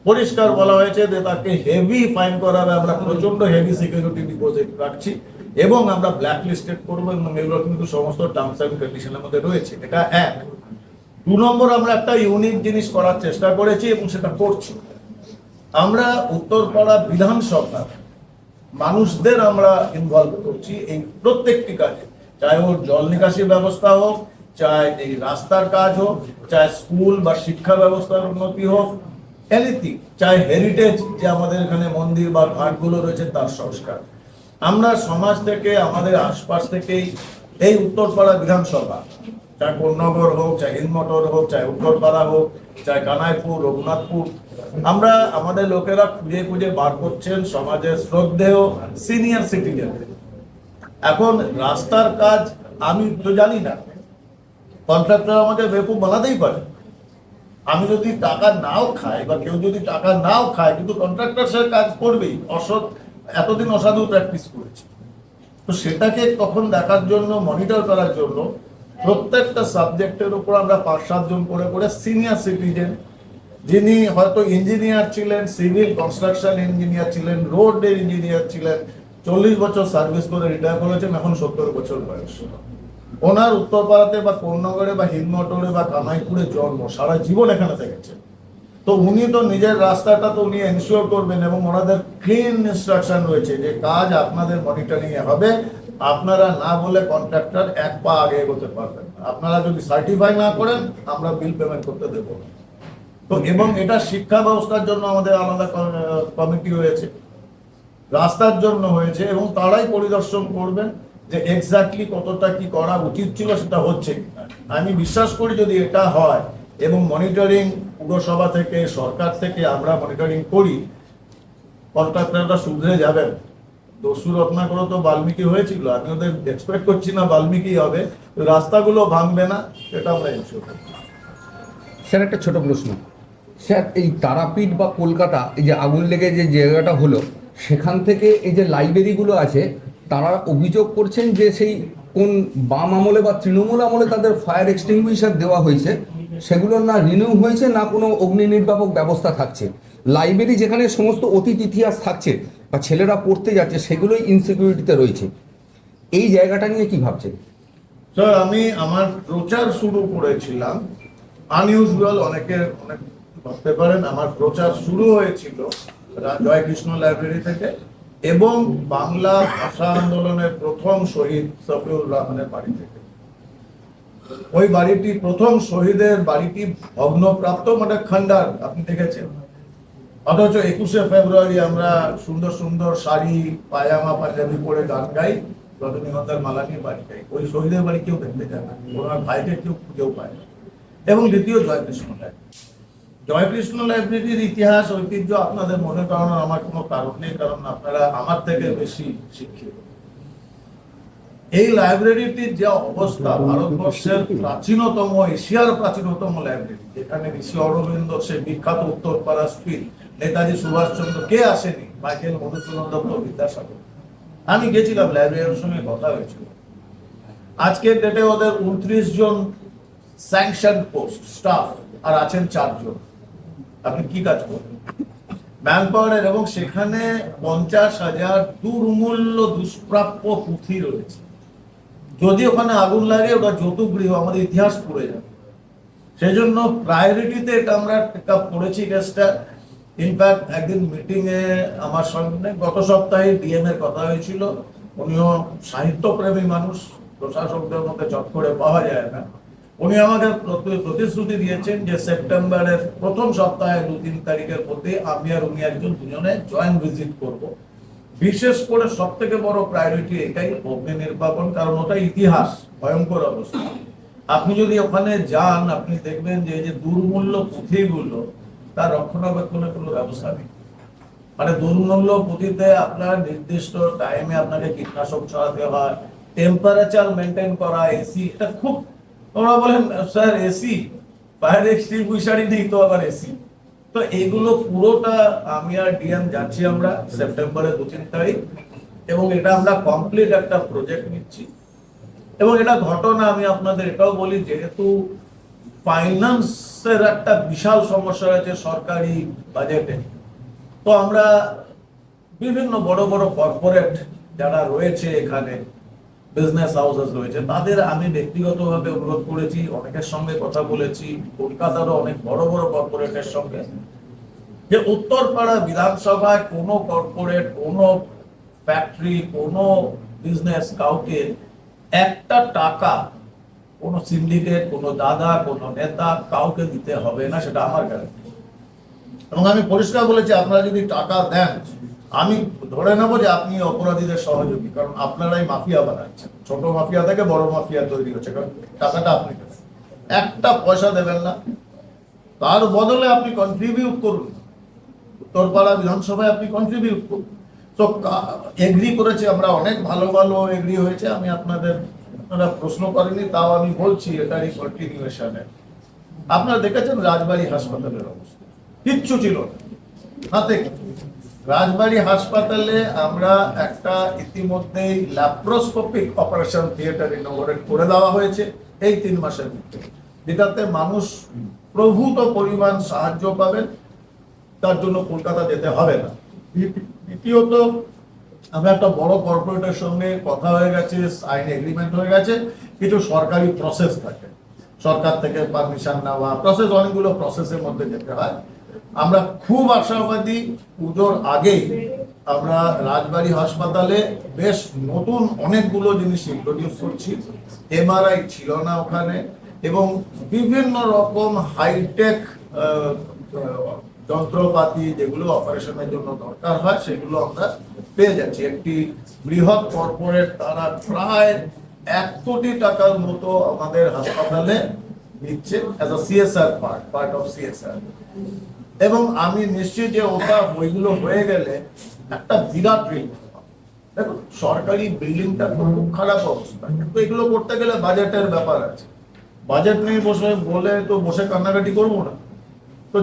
পরিষ্কার বলা হয়েছে যে তাকে হেভি ফাইন করা হবে, আমরা প্রচন্ড হেভি সিকিউরিটি ডিপোজিট রাখছি এবং আমরা ব্ল্যাক লিস্টেড করবো, এবং এগুলো কিন্তু সমস্ত টার্মস অ্যান্ড কন্ডিশনের মধ্যে রয়েছে। এটা 1। 2 নম্বর, আমরা একটা ইউনিক জিনিস করার চেষ্টা করেছি এবং সেটা করছি। আমরা উত্তরপাড়া বিধানসভা মানুষদের আমরা ইনভলভ করছি এই প্রত্যেকটি কাজে, চাই ওর জল নিকাশি ব্যবস্থা হোক, চাই এই রাস্তার কাজ হোক, চাই স্কুল বা শিক্ষা ব্যবস্থার উন্নতি হোক, এনিথিং, চাই হেরিটেজ যে আমাদের এখানে মন্দির বা ঘাটগুলো রয়েছে তার সংস্কার। আমরা সমাজ থেকে, আমাদের আশপাশ থেকেই এই উত্তরপাড়া বিধানসভা, চাই কোন্নগর হোক, চাই হিন্দমটর হোক, চাই উত্তরপাড়া হোক, চাই কানাইপুর, রঘুনাথপুর, আমরা আমাদের লোকেরা খুঁজে খুঁজে বার করছেন সমাজের শ্রদ্ধেয় সিনিয়র সিটিজেন। এখন রাস্তার কাজ আমি তো জানি না, কন্ট্রাক্টর আমাকে বেকুব বানাতেই পারে। আমি যদি টাকা নাও খাই বা কেউ যদি টাকা নাও খায়, কিন্তু কন্ট্রাক্টর সে কাজ করবেই, এতদিন অসাধু প্র্যাকটিস করেছে। তো সেটাকে তখন দেখার জন্য, মনিটর করার জন্য প্রত্যেকটা সাবজেক্টের উপর আমরা 5-7 জন করে করে সিনিয়র সিটিজেন, যিনি হয়তো ইঞ্জিনিয়ার ছিলেন, সিভিল কনস্ট্রাকশন ইঞ্জিনিয়ার ছিলেন, রোডের ইঞ্জিনিয়ার ছিলেন, 40 বছর সার্ভিস করে রিটায়ার করেছেন, এখন 70 বছর বয়স। ওনার উত্তরপাড়াতে বা কোন্নগরে বা হিন্দমটরে বা কানাইপুরে জন্ম, সারা জীবন এখানে থেকেছেন। তো উনি তো নিজের রাস্তাটা তো উনি এনশিওর করবেন, এবং ওনাদের ক্লিন ইনস্ট্রাকশন রয়েছে যে কাজ আপনাদের মনিটরিং এ হবে। আপনারা না বলে কন্ট্রাক্টর 1 পা আগে এগোতে পারবেন না। আপনারা যদি সার্টিফাই না করেন, আমরা বিল পেমেন্ট করতে দেবো না। তো এবং এটা শিক্ষা ব্যবস্থার জন্য আমাদের আলাদা কমিটি হয়েছে, রাস্তার জন্য হয়েছে, এবং তারাই পরিদর্শন করবেন যে এক্স্যাক্টলি কতটা কি করা উচিত ছিল, সেটা হচ্ছে কিনা। আমি বিশ্বাস করি যদি এটা হয় এবং মনিটরিং পুরসভা থেকে, সরকার থেকে আমরা মনিটরিং করি, কন্ট্রাক্টররা শুধরে যাবেন। দস্যু রত্নাকর তো বাল্মীকি হয়েছিল, আমি ওদের এক্সপেক্ট করছি না বাল্মীকি হবে, রাস্তাগুলো ভাঙবে না, এটা আমরা এনশিওর করব। স্যার একটা ছোট প্রশ্ন, স্যার এই তারাপীঠ বা কলকাতা, এই যে আগুন লেগে যে জায়গাটা হলো, সেখান থেকে এই যে লাইব্রেরিগুলো আছে, তারা অভিযোগ করছেন যে সেই কোন বাম আমলে বা তৃণমূল আমলে তাদের ফায়ার এক্সটিংগুইশার দেওয়া হয়েছে, সেগুলোর না রিনিউ হয়েছে, না কোনো অগ্নি নির্বাপক ব্যবস্থা থাকছে। লাইব্রেরি যেখানে সমস্ত অতীত ইতিহাস থাকছে বা ছেলেরা পড়তে যাচ্ছে, সেগুলোই ইনসিকিউরিটিতে রয়েছে। এই জায়গাটা নিয়ে কি ভাবছেন? স্যার, আমি আমার প্রচার শুরু করেছিলাম, আনইউজুয়াল অনেক ভাবতে পারেন, আমার প্রচার শুরু হয়েছিল জয়কৃষ্ণ লাইব্রেরি থেকে, এবং বাংলা ভাষা আন্দোলনের প্রথম শহীদ সফিউর রহমানের বাড়ি থেকে। ওই বাড়িটি, প্রথম শহীদের বাড়িটি ভগ্নপ্রাপ্ত, মানে খন্ডার, আপনি দেখেছেন। অথচ 21শে ফেব্রুয়ারি আমরা সুন্দর সুন্দর শাড়ি, পায়জামা, পাঞ্জাবি পরে গান গাই, রজনীগন্ধার মালা নিয়ে বাড়ি গাই। ওই শহীদের বাড়ি কেউ দেখতে যায় না, ওনার ভাইকে কেউ খুঁজেও পায় না। এবং দ্বিতীয় জয়কৃষ্ণ লাইব্রেরি, জয়কৃষ্ণ লাইব্রেরির ইতিহাস, ঐতিহ্য আপনাদের মনে করানোর আমার কোনো কারণ নেই, কারণ আপনারা আমার থেকে বেশি শিক্ষিত। এই লাইব্রেরিটির যে অবস্থা, ভারতবর্ষের প্রাচীনতম, এশিয়ার প্রাচীনতম লাইব্রেরি, যেখানে ঋষি অরবিন্দ, সে বিখ্যাত উত্তরপাড়া স্কুল, নেতাজি সুভাষচন্দ্র, কে আসেনি, মাইকেল মধুসূদন দত্ত, বিদ্যাসাগর। আমি গেছিলাম, লাইব্রেরিয়ানের সঙ্গে কথা হয়েছিল। আজকের ডেটে ওদের 29 জন স্যাংশন পোস্ট স্টাফ, আর আছেন 4 জন। আপনি কি কাজ করবেন? ম্যান পাওয়ারের, এবং সেখানে 50,000 দুর্মূল্য দুষ্প্রাপ্য পুঁথি রয়েছে। যদি ওখানে আগুন লাগে, ওটা যৌতুক গৃহ, আমাদের ইতিহাস পড়ে যাবে। সেই জন্য প্রায়োরিটিতে এটা আমরা পড়েছি কেসটা। ইনফ্যাক্ট একদিন মিটিং এ আমার সঙ্গে গত সপ্তাহে ডিএম এর কথা হয়েছিল, উনিও সাহিত্যপ্রেমী মানুষ, প্রশাসকদের মধ্যে চট করে পাওয়া যায় না। উনি আমাকে প্রতিশ্রুতি দিয়েছেন যে সেপ্টেম্বরের প্রথম সপ্তাহে 2-3 তারিখের মধ্যে আমি আর উনি দুজনে জয়েন্ট ভিজিট করব। বিশেষ করে সব থেকে বড় প্রায়োরিটি এটাই, অগ্নি নির্বাপন, কারণ ওটা ইতিহাস, ভয়ঙ্কর অবস্থা। আপনি যদি ওখানে যান, আপনি দেখবেন যে এই যে দুর্মূল্য পুঁথিগুলো, তার রক্ষণাবেক্ষণের কোনো ব্যবস্থা নেই। মানে দুর্মূল্য পুঁথিতে আপনার নির্দিষ্ট টাইমে আপনাকে কীটনাশক ছড়াতে হয়, টেম্পারেচার মেনটেন করা, এসি, এটা খুব, ওরা বলেন স্যার এসি, ফায়ার এক্সটিংগুইশারই নেই তো আবার এসি। তো এগুলো পুরোটা আমি আর ডিএম যাচ্ছি আমরা সেপ্টেম্বরের 2-3 তারিখ, এবং এটা আমরা কমপ্লিট একটা প্রজেক্ট নিচ্ছি। এবং এটা ঘটনা আমি আপনাদের এটাও বলি, যেহেতু ফাইন্যান্সের একটা বিশাল সমস্যা আছে সরকারি বাজেটে, তো আমরা বিভিন্ন বড় বড় কর্পোরেট যারা রয়েছে এখানে, বিজনেস হাউসেস রয়েছে, তাদের আমি ব্যক্তিগতভাবে অনুরোধ করেছি, অনেকের সঙ্গে কথা বলেছি, কলকাতারও অনেক বড় বড় কর্পোরেটের সঙ্গে, যে উত্তরপাড়া বিধানসভায় কোনো কর্পোরেট, কোনো ফ্যাক্টরি, কোনো বিজনেস কাউকে একটা টাকা কোনো সিন্ডিকেট, কোনো দাদা, কোনো নেতা কাউকে দিতে হবে না, সেটা আমার গ্যারান্টি। এবং আমি পরিষ্কার বলেছি, আপনারা যদি টাকা দেন, আমি ধরে নেবো যে আপনি অপরাধীদের সহযোগী, কারণ আপনারাই মাফিয়া বানাচ্ছেন। ছোট মাফিয়া থেকে বড় মাফিয়া তৈরি হচ্ছে, কারণ টাকাটা আপনি দেবেন, একটা পয়সা দেবেন না, তার বদলে আপনি কন্ট্রিবিউট করুন, উত্তরপাড়া বিধানসভায় আপনি কন্ট্রিবিউট করুন। তো এগ্রি করেছে আমরা, অনেক ভালো ভালো এগ্রি হয়েছে। আমি আপনারা প্রশ্ন করেনি, তাও আমি বলছি এটারই কন্টিনিউশনে। আপনারা দেখেছেন রাজবাড়ী হাসপাতালের অবস্থা, কিচ্ছু ছিল না, হাতে রাজবাড়ী হাসপাতালে আমরা একটা ইতিমধ্যেই ল্যাপ্রোস্কোপিক অপারেশন থিয়েটার ইনোভেট করে দেওয়া হয়েছে এই 3 মাসের মধ্যে, যেটাতে মানুষ প্রভূত পরিমাণ সাহায্য পাবেন, তার জন্য কলকাতা যেতে হবে না। দ্বিতীয়ত, আমরা একটা বড় কর্পোরেটের সঙ্গে কথা হয়ে গেছে, সাইন এগ্রিমেন্ট হয়ে গেছে, কিছু সরকারি প্রসেস থাকে, সরকার থেকে পারমিশন নেওয়া, প্রসেস, অনেকগুলো প্রসেসের মধ্যে যেতে হয়। আমরা খুব আশাবাদী, পুজোর আগেই আমরা রাজবাড়ী হাসপাতালে বেশ নতুন অনেকগুলো জিনিস ইন্ট্রোডিউস করছি। এমআরআই ছিল না ওখানে, এবং বিভিন্ন রকম হাইটেক যন্ত্রপাতি যেগুলো অপারেশনের জন্য দরকার হয় সেগুলো আমরা পেয়ে যাচ্ছি। একটি বৃহৎ কর্পোরেট তারা প্রায় 1 কোটি টাকার মতো আমাদের হাসপাতালে দিচ্ছে as a CSR part of CSR. এবং আমি নিশ্চিত যে ওইগুলো হয়ে গেলে একটা বিরাট রিলিফ। দেখুন, সরকারি বিল্ডিংটা তো খুব খারাপ অবস্থা, কিন্তু এগুলো করতে গেলে বাজেটের ব্যাপার আছে। বাজেট নিয়ে বসে কান্নাকাটি করবো না। তো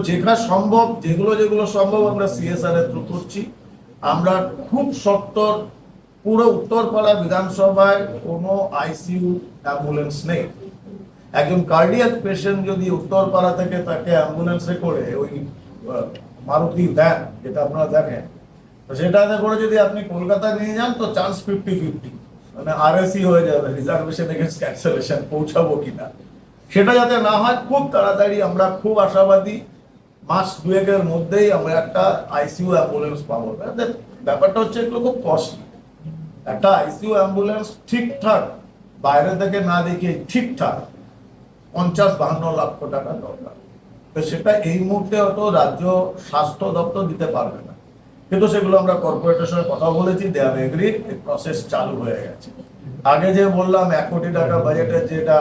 যেগুলো সম্ভব আমরা সিএসআর এর থ্রু করছি। আমরা খুব সত্তর পুরো উত্তরপাড়া বিধানসভায় কোনো আইসিইউ অ্যাম্বুলেন্স নেই। একজন কার্ডিয়াক পেশেন্ট যদি উত্তরপাড়া থেকে তাকে অ্যাম্বুলেন্সে করে, ওই মারুতি ভ্যান যেটা আপনারা দেখেন, তো সেটাতে করে যদি আপনি কলকাতা নিয়ে যান, তো চান্স 50-50, মানে আরএসি হয়ে যাবে, রিজার্ভেশন এগেন্স্ট ক্যান্সেলেশন, পৌঁছাবো কিনা সেটা যাতে না হয়। খুব তাড়াতাড়ি আমরা খুব আশাবাদী, মাস 2-এর মধ্যেই আমরা একটা আইসিইউ অ্যাম্বুলেন্স পাবো। ব্যাপারটা হচ্ছে এগুলো খুব কস্টলি। একটা আইসিইউ অ্যাম্বুলেন্স ঠিকঠাক বাইরে থেকে না দেখে ঠিকঠাক 50-52 লক্ষ টাকা দরকার। তো সেটা এই মুহূর্তে হয়তো রাজ্য স্বাস্থ্য দপ্তর দিতে পারবে না, কিন্তু সেগুলো আমরা কর্পোরেটের সঙ্গে কথা বলেছি, দে আর এগ্রি, এই প্রসেস চালু হয়ে গেছে। আগে যে বললাম 1 কোটি টাকা বাজেটে যেটা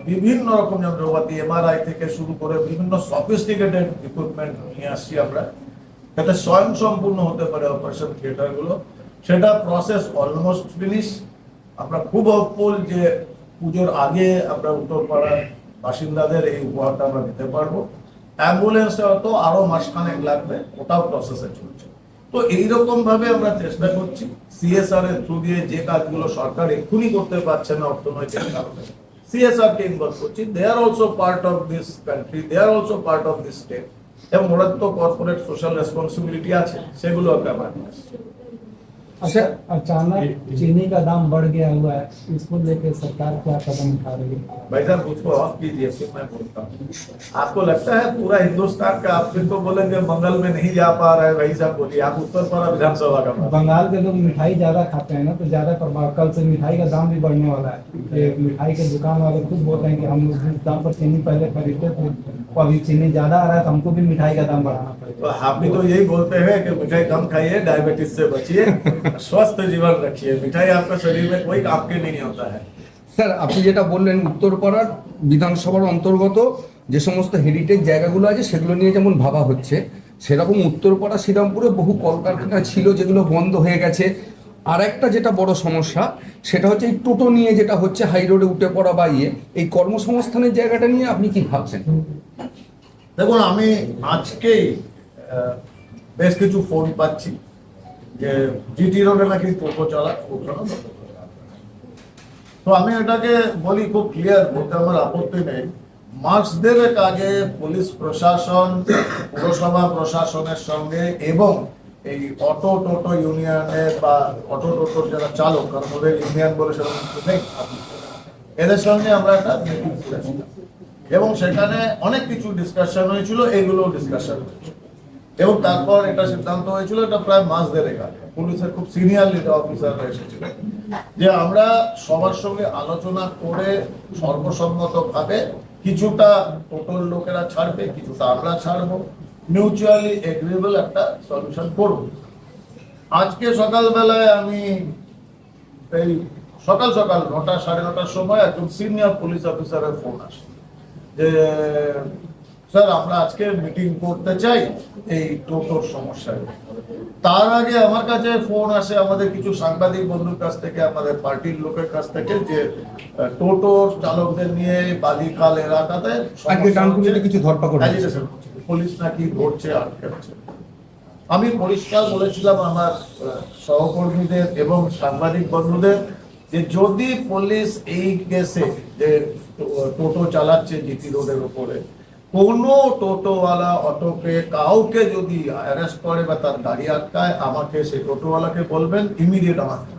বিভিন্ন রকম যন্ত্রপাতি, এমআরআই থেকে শুরু করে বিভিন্ন সফিস্টিকেটেড ইকুইপমেন্ট নিয়ে আসছি আমরা, যাতে স্বয়ং সম্পূর্ণ হতে পারে অপারেশন থিয়েটার গুলো, সেটা প্রসেস অলমোস্ট ফিনিশ। আমরা খুব হোপফুল যে পুজোর আগে আমরা উত্তরপাড়ার বাসিন্দাদের এই উপহারটা আমরা দিতে পারবো। অ্যাম্বুলেন্সটা হয়তো আরো মাসখানেক লাগবে, ওটাও প্রসেসে চলছে। তো এইরকম ভাবে আমরা চেষ্টা করছি সিএসআর এর থ্রু দিয়ে যে কাজগুলো সরকার এক্ষুনি করতে পারছে না অর্থনৈতিক কারণে, সিএসআর কে ইনভলভ করছি। They are also part of this country, they are also part of this state, এবং ওরা তো কর্পোরেট সোশ্যাল রেসপন্সিবিলিটি আছে, সেগুলো আমরা মানি। अच्छा, अचानक चीनी का दाम बढ़ गया हुआ है, इसको लेकर सरकार क्या कदम उठा रही है? भाई साहब मुझको ऑफ कीजिए, फिर मैं बोलता हूँ। आपको लगता है पूरा हिंदुस्तान का, आप फिर तो बोलेंगे मंगल में नहीं जा पा रहा है, भाई साहब बोलिए, आप उत्तरपाड़ा विधानसभा का बात। बंगाल के लोग मिठाई ज्यादा खाते हैं ना, तो ज्यादा प्रभाव, कल से मिठाई का दाम भी बढ़ने वाला है। ये मिठाई के दुकान वाले खुद बोल रहे हैं कि हम जिस दाम पर चीनी पहले खरीदते थे, वो अभी चीनी ज्यादा आ रहा है, तो हमको भी मिठाई का दाम बढ़ाना पड़ेगा। तो हम भी तो यही बोलते हैं कि मिठाई कम खाइए, डायबिटीज से बचिए, स्वस्थ जीवन रखिए। मिठाई आपका शरीर में कोई काम के नहीं होता है। স্যার, আপনি যেটা বললেন উত্তরপাড়ার বিধানসভার অন্তর্গত যে সমস্ত হেরিটেজ জায়গাগুলো আছে সেগুলো নিয়ে যেমন ভাবা হচ্ছে, সেরকম উত্তরপাড়া শ্রীরামপুরে বহু কলকারখানা ছিল যেগুলো বন্ধ হয়ে গেছে। আর একটা যেটা বড় সমস্যা সেটা হচ্ছে এই টোটো নিয়ে যেটা হচ্ছে হাই রোডে উঠে পড়া বা এই কর্মসংস্থানের জায়গাটা নিয়ে আপনি কি ভাবছেন? দেখুন, আমি আজকেই বেশ কিছু ফোন পাচ্ছি যে জিটি রোডে নাকি টোটো চলা ওখানে বন্ধ করে দেওয়া হবে। তো আমি এটাকে বলি খুব ক্লিয়ার, বলতে আমার আপত্তি নেই। মাস দেড়েক আগে পুলিশ প্রশাসন, পুরসভা প্রশাসনের সঙ্গে এবং এই অটো টোটো ইউনিয়নের বা অটো টোটোর যারা চালক, কারণ ওদের ইউনিয়ন বলে সেরকম কিছু নেই, এদের সঙ্গে আমরা একটা মিটিং করেছিলাম এবং সেখানে অনেক কিছু ডিসকাশন হয়েছিল, এগুলো ডিসকাশন হয়েছিল এবং তারপর এটা সিদ্ধান্ত হয়েছিল, এটা প্রায় মাস দেড়েক আগে পুলিশের খুব সিনিয়র লিডার অফিসাররা এসেছিল, যে আমরা সবার সঙ্গে আলোচনা করে সর্বসম্মতভাবে কিছুটা টোটাল লোকেরা ছাড়বে, কিছুটা আমরা ছাড়বো, মিউচুয়ালি এগ্রিয়েবল একটা সলিউশন করব। আজকে সকালবেলায় আমি এই সকাল 9টা 9:30 সময় একজন সিনিয়র পুলিশ অফিসারের ফোন আসে যে স্যার আমরা আজকে মিটিং করতে চাই এই টোটোর সমস্যায়। তার আগে আমার কাছে ফোন আসে আমাদের কিছু সাংবাদিক বন্ধুর কাছ থেকে, আমাদের পার্টির লোকের কাছ থেকে, যে টোটোর চালকদের নিয়ে বালিখাল এলাকাতে আজকে ডানকুনিতে কিছু ধরপাকড় হয়েছে। agitation হচ্ছে। পুলিশ নাকি ধরছে, আটকাচ্ছে। আমি পরিষ্কার বলেছিলাম আমার সহকর্মীদের এবং সাংবাদিক বন্ধুদের যে যদি পুলিশ এই কেসে যে টোটো চালাচ্ছে জিটি রোডের উপরে, কোনো টোটোওয়ালা অটোকে কাউকে যদি অ্যারেস্ট করে বা তার গাড়ি আটকায়, আমাকে সেই টোটোওয়ালাকে বলবেন ইমিডিয়েট আমাকে,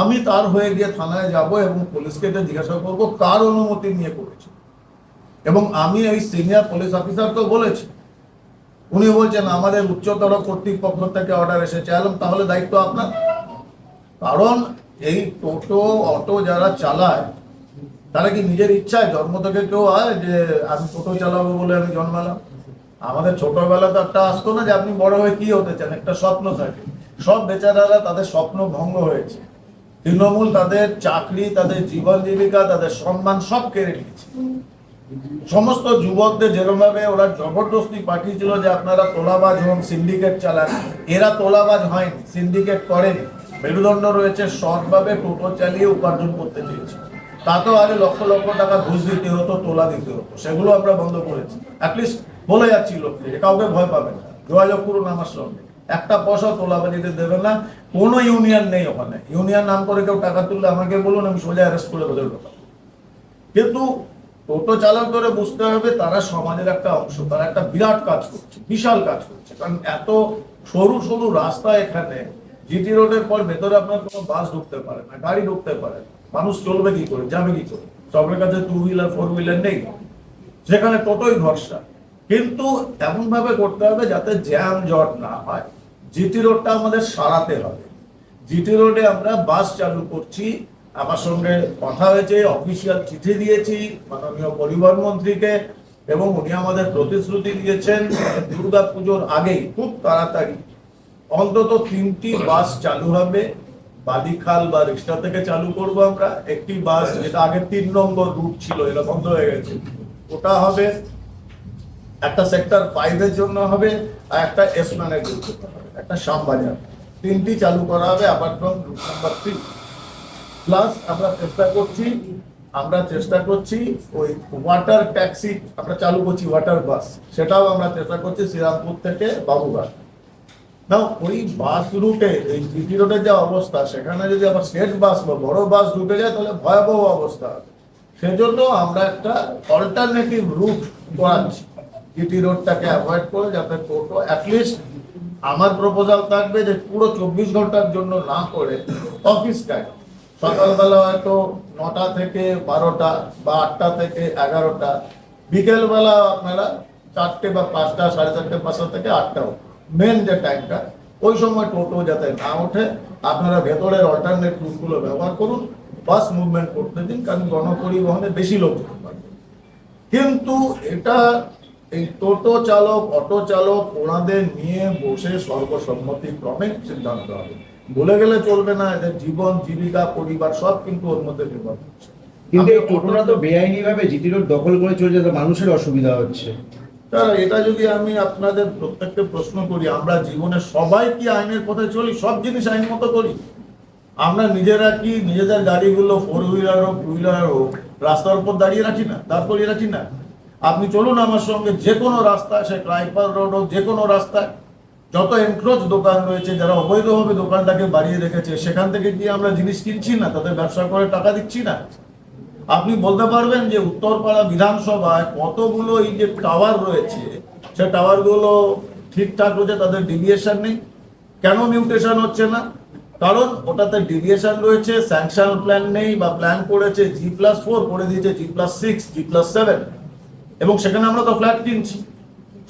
আমি তার হয়ে গিয়ে থানায় যাব এবং পুলিশকে এটা জিজ্ঞাসা করবো কার অনুমতি নিয়ে করেছে। এবং আমি এই সিনিয়র পুলিশ অফিসারকেও বলেছি, উনি বলছেন আমাদের উচ্চতর কর্তৃপক্ষ থেকে অর্ডার এসেছে। তাহলে দায়িত্ব আপনার, কারণ এই টোটো অটো যারা চালায় তারা কি নিজের ইচ্ছায় জন্ম থেকে কেউ হয় যে আমি টোটো চালাবো বলে আমি জন্মালাম? আমাদের ছোটবেলা তো একটা আসতো না যে আপনি বড় হয়ে কি হতে চান, একটা স্বপ্ন থাকে। সব বেচারারা তাদের স্বপ্ন ভঙ্গ হয়েছে, তৃণমূল তাদের চাকরি, তাদের জীবন জীবিকা, তাদের সম্মান সব কেড়ে নিয়েছে। সমস্ত যুবকদের যেরকমভাবে ওরা জবরদস্তি পাঠিয়েছিল যে আপনারা তোলাবাজ হন, সিন্ডিকেট চালান, এরা তোলাবাজ হয়নি, সিন্ডিকেট করেনি, মেরুদণ্ড রয়েছে, সৎভাবে টোটো চালিয়ে উপার্জন করতে চেয়েছে। তাতেও আগে লক্ষ লক্ষ টাকা ঘুষ দিতে হতো, তোলা দিতে হতো, সেগুলো আমরা বন্ধ করেছি। অ্যাটলিস্ট বলে যাচ্ছি লোককে কাউকে ভয় পাবে না, যোগাযোগ করুন আমার সঙ্গে, একটা পয়সা তোলাবাজিতে দেবে না। কোনো ইউনিয়ন নেই ওখানে, ইউনিয়ন নাম করে কেউ টাকা তুললে আমাকে বলুন, আমি সোজা অ্যারেস্ট করে ওদের ঢোকাবো। কিন্তু টোটো চালক করে বুঝতে হবে তারা সমাজের একটা অংশ, তারা একটা বিরাট কাজ করছে, বিশাল কাজ করছে। কারণ এত সরু সরু রাস্তা এখানে, জিটি রোডের পর ভেতরে আপনার কোনো বাস ঢুকতে পারে না, গাড়ি ঢুকতে পারে না, মানুষ চলবে কি করে, যাবে কি করে? সবার কাছে 2 হুইলার 4 হুইলার নেই, সেখানে টোটোই ভরসা। কিন্তু এমন ভাবে করতে হবে যাতে জ্যাম জট না হয়। জিটি রোডটা আমাদের সারাতে হবে। জিটি রোডে আমরা বাস চালু করছি, আমার সঙ্গে কথা হয়েছে, অফিসিয়াল চিঠি দিয়েছি মাননীয় পরিবহন মন্ত্রীকে এবং উনি আমাদের প্রতিশ্রুতি দিয়েছেন দুর্গা পুজোর আগেই খুব তাড়াতাড়ি অন্তত 3টি বাস চালু হবে। বালিখাল বা রিক্সা থেকে চালু করব আমরা। একটি বাস যেটা আগে 3 নম্বর রুট ছিল, এটা বন্ধ হয়ে গেছে, ওটা হবে। একটা সেক্টর 5 এর জন্য হবে আর একটা এসমানের জন্য হবে, একটা শ্যামবাজার। 3টি চালু করা হবে অ্যাপার্টমেন্ট রুট নাম্বার 3। প্লাস আমরা চেষ্টা করছি ওই ওয়াটার ট্যাক্সি আমরা চালু করছি, ওয়াটার বাস, সেটাও আমরা চেষ্টা করছি শ্রীরামপুর থেকে বাবুঘাট। না ওই বাস রুটে এই জিটি রোডের যে অবস্থা, সেখানে যদি আবার স্টেট বাস বা বড় বাস ঢুকে যায় তাহলে ভয়াবহ অবস্থা হবে। সেজন্য আমরা একটা অল্টারনেটিভ রুট করাচ্ছি জিটি রোডটাকে অ্যাভয়েড করে, যাতে টোটো অ্যাটলিস্ট, আমার প্রপোজাল থাকবে যে পুরো 24 ঘন্টার জন্য না করে অফিস টাইম, সকালবেলা হয়তো 9টা থেকে 12টা বা 8টা থেকে 11টা, বিকেলবেলা আপনারা 4টে বা 5টা, 4:30, 5টা থেকে 8টা, মেন যে টাইমটা, ওই সময় টোটো যাতে না ওঠে। আপনারা ভেতরের অল্টারনেট রুটগুলো ব্যবহার করুন, বাস মুভমেন্ট করতে দিন, কারণ গণপরিবহনে বেশি লোক যেতে পারবে। কিন্তু এটা এই টোটো চালক, অটো চালক, ওনাদের নিয়ে বসে সর্বসম্মতিক্রমে সিদ্ধান্ত হবে। বলে গেলে চলবে না, এদের জীবন জীবিকা পরিবার সব কিন্তু ওর মধ্যে নির্ভর করছে। কিন্তু এই টোটোটা তো বেআইনি ভাবে জিটি রোড দখল করে চলছে, তো মানুষের অসুবিধা হচ্ছে। স্যার, এটা যদি আমি আপনাদের প্রত্যেককে প্রশ্ন করি, আমরা জীবনে সবাই কি আইনের পথে চলি? সব জিনিস আইন মতো করি? আমরা নিজেরা কি নিজেদের গাড়িগুলো 4 হুইলার হোক 2 হুইলার হোক রাস্তার উপর দাঁড়িয়ে রাখি না, দাঁড় করিয়ে রাখি না? আপনি চলুন আমার সঙ্গে যে কোনো রাস্তায়, সে ক্রাইপার রোড হোক, যে কোনো রাস্তায় যত এনক্রোচ দোকান রয়েছে, যারা অবৈধভাবে দোকানটাকে বাড়িয়ে রেখেছে, সেখান থেকে কি আমরা জিনিস কিনছি না, তাদের ব্যবসা করে টাকা দিচ্ছি না? আপনি বলতে পারবেন যে উত্তরপাড়া বিধানসভায় কতগুলো এই যে টাওয়ার রয়েছে, সে টাওয়ারগুলো ঠিকঠাক রয়েছে, তাদের ডিভিয়েশন নেই? কেন মিউটেশন হচ্ছে না? কারণ ওটাতে ডিভিয়েশন রয়েছে, স্যাংশন প্ল্যান নেই, বা প্ল্যান করেছে G+4, করে দিয়েছে G+6, G+7, এবং সেখানে আমরা তো ফ্ল্যাট কিনছি।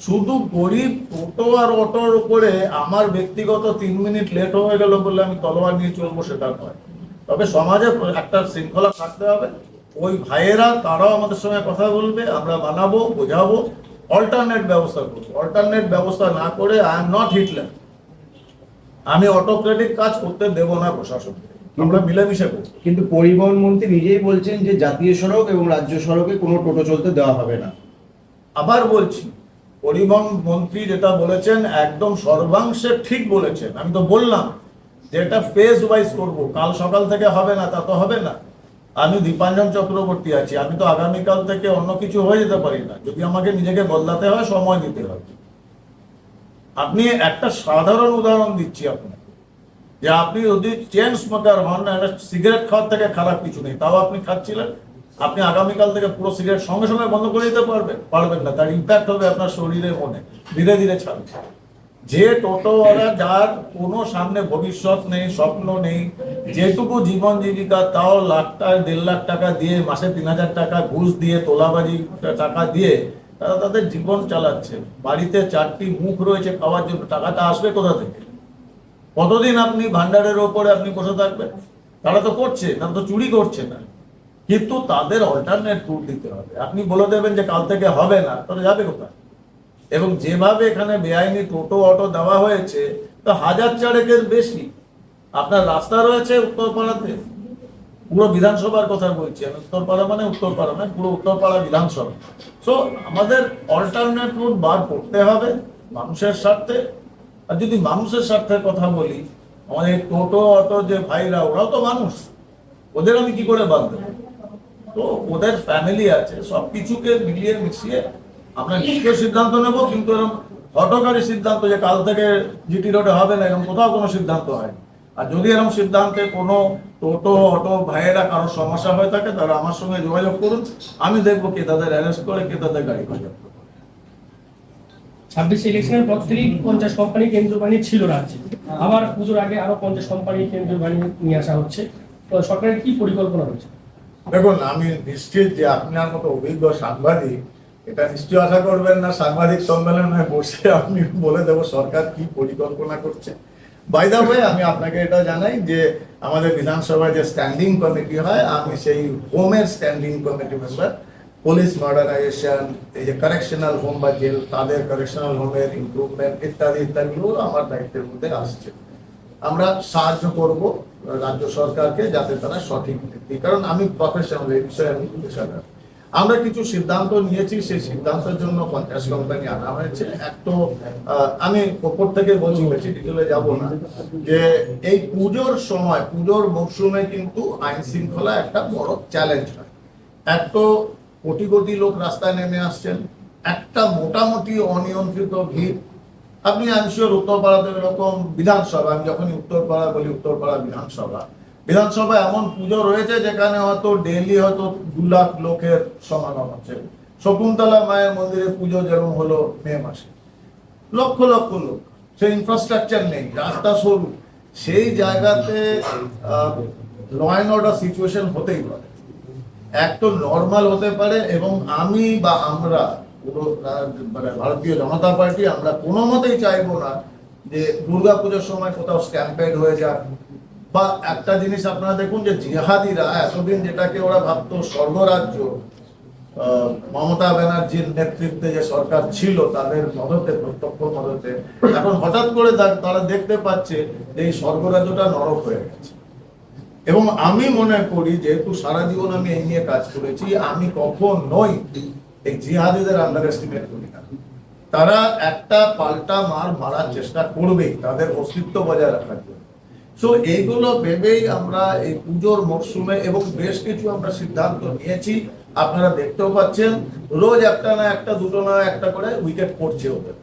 শুধু গরিব টোটো আর অটোর উপরে আমার ব্যক্তিগত 3 মিনিট লেট হয়ে গেল বলে আমি তলোয়ার নিয়ে চলবো, সেটা নয়। তবে সমাজে একটা শৃঙ্খলা থাকতে হবে। ওই ভাইয়েরা, তারাও আমাদের সঙ্গে কথা বলবে, আমরা বানাবো, বোঝাবো, অল্টারনেট ব্যবস্থা করবো। অল্টারনেট ব্যবস্থা না করে আই এম নট হিটলার, আমি অটোক্রেটিক কাজ করতে দেব না প্রশাসনকে, আমরা মিলেমিশে করবো। কিন্তু পরিবহন মন্ত্রী নিজেই বলছেন যে জাতীয় সড়ক এবং রাজ্য সড়কে কোনো টোটো চলতে দেওয়া হবে না। আবার বলছি, পরিবহন মন্ত্রী যেটা বলেছেন একদম সর্বাংশে ঠিক বলেছেন। আমি তো বললাম যে এটা ফেজ ওয়াইজ করবো, কাল সকাল থেকে হবে না তা তো হবে না। আমি দীপাঞ্জন চক্রবর্তী আছি, আমি তো আগামীকাল থেকে অন্য কিছু হয়ে যেতে পারি না। যদি আমাকে নিজেকে বদলাতে হয়, সময় দিতে হবে। আপনি একটা সাধারণ উদাহরণ দিচ্ছি আপনাকে, যে আপনি যদি চেন স্মোকার হন, একটা সিগারেট খাওয়ার থেকে খারাপ কিছু নেই, তাও আপনি খাচ্ছিলেন, আপনি আগামীকাল থেকে পুরো সিগারেট সঙ্গে সঙ্গে বন্ধ করে দিতে পারবেন না। তার ইম্প্যাক্ট হবে আপনার শরীরের মনে, ধীরে ধীরে ছাড়বে। যে টোটোওয়ালা, যার কোনো সামনে ভবিষ্যৎ নেই, স্বপ্ন নেই, যেটুকু জীবন জীবিকা তাও লাখ টাকা 1.5 লাখ টাকা দিয়ে, মাসে 3000 টাকা ঘুষ দিয়ে, তোলাবাজি টাকা দিয়ে তারা তাদের জীবন চালাচ্ছে। বাড়িতে 4টি মুখ রয়েছে খাওয়ার জন্য, টাকাটা আসবে কোথা থেকে? কতদিন আপনি ভান্ডারের ওপরে আপনি বসে থাকবেন? তারা তো করছে, তারা তো চুরি করছে না, কিন্তু তাদের অল্টারনেট রুট দিতে হবে। আপনি বলে দেবেন যে কাল থেকে হবে না, তাহলে যাবে কোথায়? এবং যেভাবে এখানে বেআইনি টোটো অটো দেওয়া হয়েছে, তো 1000 বেশি আপনার রাস্তা রয়েছে উত্তরপাড়াতে। পুরো বিধানসভার কথা বলছি আমি, উত্তরপাড়া মানে উত্তরপাড়া না, পুরো উত্তরপাড়া বিধানসভা। সো আমাদের অল্টারনেট রুট বার করতে হবে মানুষের স্বার্থে। আর যদি মানুষের স্বার্থের কথা বলি, আমাদের টোটো অটো যে ভাইরা, ওরাও তো মানুষ, ওদের আমি কি করে বাদ দেবো? তো ওদের ফ্যামিলি আছে, সব কিছুকে মিলিয়ে মিশিয়ে আমরা নিশ্চয় সিদ্ধান্ত নেব। কিন্তু এরকম হঠকারী সিদ্ধান্ত যে কাল থেকে জিটি রোডে হবে না, এরকম কোথাও কোনো সিদ্ধান্ত হয়। আর যদি এরকম সিদ্ধান্তে কোনো টোটো অটো ভাইয়েরা কারোর সমস্যা হয়ে থাকে, তারা আমার সঙ্গে যোগাযোগ করুন, আমি দেখবো কে তাদের অ্যারেস্ট করে, কে তাদের গাড়ি বাজেয়াপ্ত করে। 26 ইলেকশনের পর থেকেই 50 কোম্পানি কেন্দ্রীয় বাহিনী ছিল রাজ্যে, আবার পুজোর আগে আরো 50 কোম্পানি কেন্দ্রীয় বাহিনী নিয়ে আসা হচ্ছে। তো সরকারের কি পরিকল্পনা রয়েছে? দেখুন, আমি নিশ্চিত যে আপনার মতো অভিজ্ঞ সাংবাদিক এটা নিশ্চয় আশা করবেন না সাংবাদিক সম্মেলনে বসে আপনি বলে দেবো সরকার কি পরিকল্পনা করছে। বাই দ্য ওয়ে, আমি আপনাকে এটা জানাই যে আমাদের বিধানসভায় যে স্ট্যান্ডিং কমিটি হয়, আমি সেই হোমের standing committee member. Police modernisation, এই যে কারেকশনাল হোম বা জেল, তাদের কারেকশনাল হোমের ইমপ্রুভমেন্ট ইত্যাদি ইত্যাদিগুলো আমার দায়িত্বের মধ্যে আসছে। আমরা সাহায্য করব রাজ্য সরকারকে যাতে তারা সঠিক নীতি, কারণ আমি প্রফেশনাল, এই বিষয়ে আমি পেশাদার। আমরা কিছু সিদ্ধান্ত নিয়েছি, সেই সিদ্ধান্তের জন্য 50 কোম্পানি আনা হয়েছে। এক তো আমি ওপর থেকে বলছি, বেশি ডিটেলে যাব না, যে এই পুজোর সময়, পুজোর মরশুমে কিন্তু আইন শৃঙ্খলা একটা বড় চ্যালেঞ্জ হয়। এক তো কোটি কোটি লোক রাস্তায় নেমে আসছেন, একটা মোটামুটি অনিয়ন্ত্রিত ভিড়। আপনি আনশিওর উত্তরপাড়াতে এরকম বিধানসভা, আমি যখনই উত্তরপাড়া বলি, উত্তরপাড়া বিধানসভা এমন পুজো রয়েছে যেখানে হয়তো ডেইলি হয়তো 2 লাখ লোকের সমাগম হচ্ছে। শকুন্তলা মায়ের মন্দিরে পুজো যেরকম হলো মে মাসে, লক্ষ লক্ষ লোক, সেই ইনফ্রাস্ট্রাকচার নেই, রাস্তা সরু, সেই জায়গাতে ল অ্যান্ড অর্ডার সিচুয়েশন হতেই পারে। এক তো নর্মাল হতে পারে, এবং আমি বা আমরা পুরো মানে ভারতীয় জনতা পার্টি, আমরা কোনো মতেই চাইবো না যে দুর্গাপুজোর সময় কোথাও স্ট্যাম্পেড হয়ে যাক। বা একটা জিনিস আপনারা দেখুন, যে জিহাদিরা এতদিন যেটাকে ওরা ভাবতো স্বর্গরাজ্য, মমতা ব্যানার্জির নেতৃত্বে যে সরকার ছিল তাদের মদতে, প্রত্যক্ষ মদতে, এখন হঠাৎ করে তারা দেখতে পাচ্ছে যে এই স্বর্গরাজ্যটা নরক হয়ে গেছে। এবং আমি মনে করি, যেহেতু সারা জীবন আমি এই নিয়ে কাজ করেছি, আমি কখনোই এই জিহাদিদের আন্ডার এস্টিমেট করি না। তারা একটা পাল্টা মারার চেষ্টা করবেই তাদের অস্তিত্ব বজায় রাখার জন্য। সো এইগুলো ভেবেই আমরা এই পুজোর মরশুমে এবং বেশ কিছু আমরা সিদ্ধান্ত নিয়েছি। আপনারা দেখতেও পাচ্ছেন রোজ একটা না একটা, দুটো না একটা করে উইকেট পড়ছে ওদের।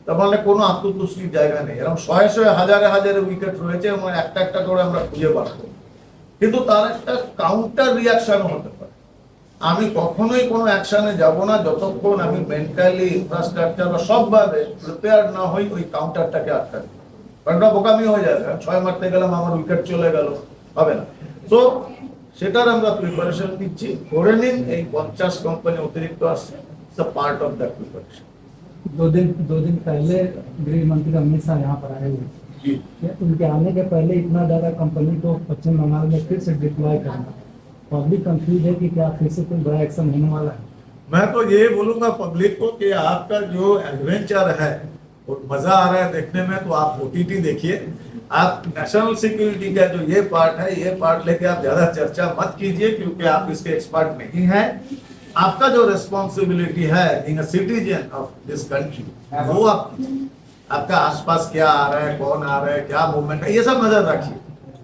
তার মানে কোনো আত্মতুষ্টির জায়গা নেই। এরকম শয়ে শয়ে হাজারে হাজারে উইকেট রয়েছে এবং একটা একটা করে আমরা খুঁজে বার করব। কিন্তু তার একটা কাউন্টার রিয়াকশনও হতে পারে। আমি কখনোই কোনো অ্যাকশনে যাব না যতক্ষণ আমি মেন্টালি, ইনফ্রাস্ট্রাকচার বা সবভাবে প্রিপেয়ার না হই ওই কাউন্টারটাকে আটকাতে। কারণ বোকামি হয়ে যাবে, 6 মারতে গেলাম আমার উইকেট চলে গেল, হবে না। তো সেটার আমরা প্রিপারেশন নিচ্ছি। করে নিন এই 50 কোম্পানি অতিরিক্ত আসছে, it's a part of that preparation. दो दिन पहले गृह मंत्री अमित शाह यहाँ पर आए हुए जी। थे। उनके आने के पहले इतना ज्यादा कंपनी को पश्चिम बंगाल में फिर से डिप्लॉय करना, पब्लिक कंफ्यूज है कि क्या फिर से कोई बड़ा एक्शन होने वाला है। मैं तो ये बोलूंगा पब्लिक को कि आपका जो एडवेंचर है वो मजा आ रहा है देखने में, तो आप ओटीटी देखिए। आप नेशनल सिक्योरिटी का जो ये पार्ट लेके आप ज्यादा चर्चा मत कीजिए, क्योंकि आप इसके एक्सपर्ट नहीं हैं। आपका जो रिस्पॉन्सिबिलिटी है being a citizen of this country, वो आपका आसपास क्या आ रहा है, कौन आ रहा है, क्या मूवमेंट है, ये सब नजर रखिए।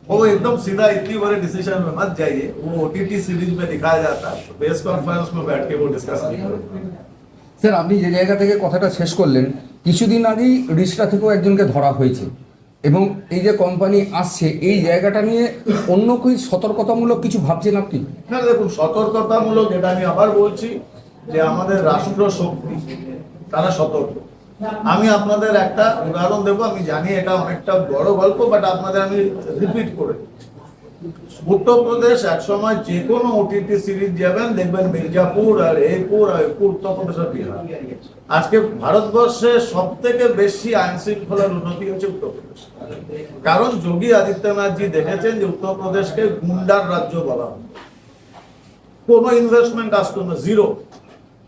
वो एकदम सीधा इतनी बड़े डिसीजन में मत जाइए। वो ओटीटी सीरीज में दिखाया जाता है, तो प्रेस कॉन्फ्रेंस में बैठ के वो डिस्कस नहीं करोगे। স্যার, আপনি যে জায়গা থেকে কথাটা শেষ করলেন, কিছুদিন আগেই রিষ্টা থেকেও একজনকে ধরা হয়েছে এবং এই যে কোম্পানি আসছে এই জায়গাটা নিয়ে অন্য কি সতর্কতামূলক কিছু ভাবছেন আপনি? না দেখুন, সতর্কতামূলক যেটা আমি আবার বলছি যে আমাদের রাষ্ট্র শক্তি তারা সতর্ক। আমি আপনাদের একটা উদাহরণ দেবো। আমি জানি এটা অনেকটা বড় গল্প, বাট আপনাদের আমি রিপিট করে দিচ্ছি। উত্তরপ্রদেশ একসময় যে কোনো ওটিটি সিরিজ যাবেন দেখবেন মির্জাপুর আর এরপুর উত্তরপ্রদেশ আর বিহার। আজকে ভারতবর্ষে সব থেকে বেশি আইন শৃঙ্খলার উন্নতি হচ্ছে উত্তরপ্রদেশ। কারণ যোগী আদিত্যনাথজি দেখেছেন যে উত্তরপ্রদেশকে গুন্ডার রাজ্য বলা হয়। কোনো ইনভেস্টমেন্ট আসতো না, জিরো।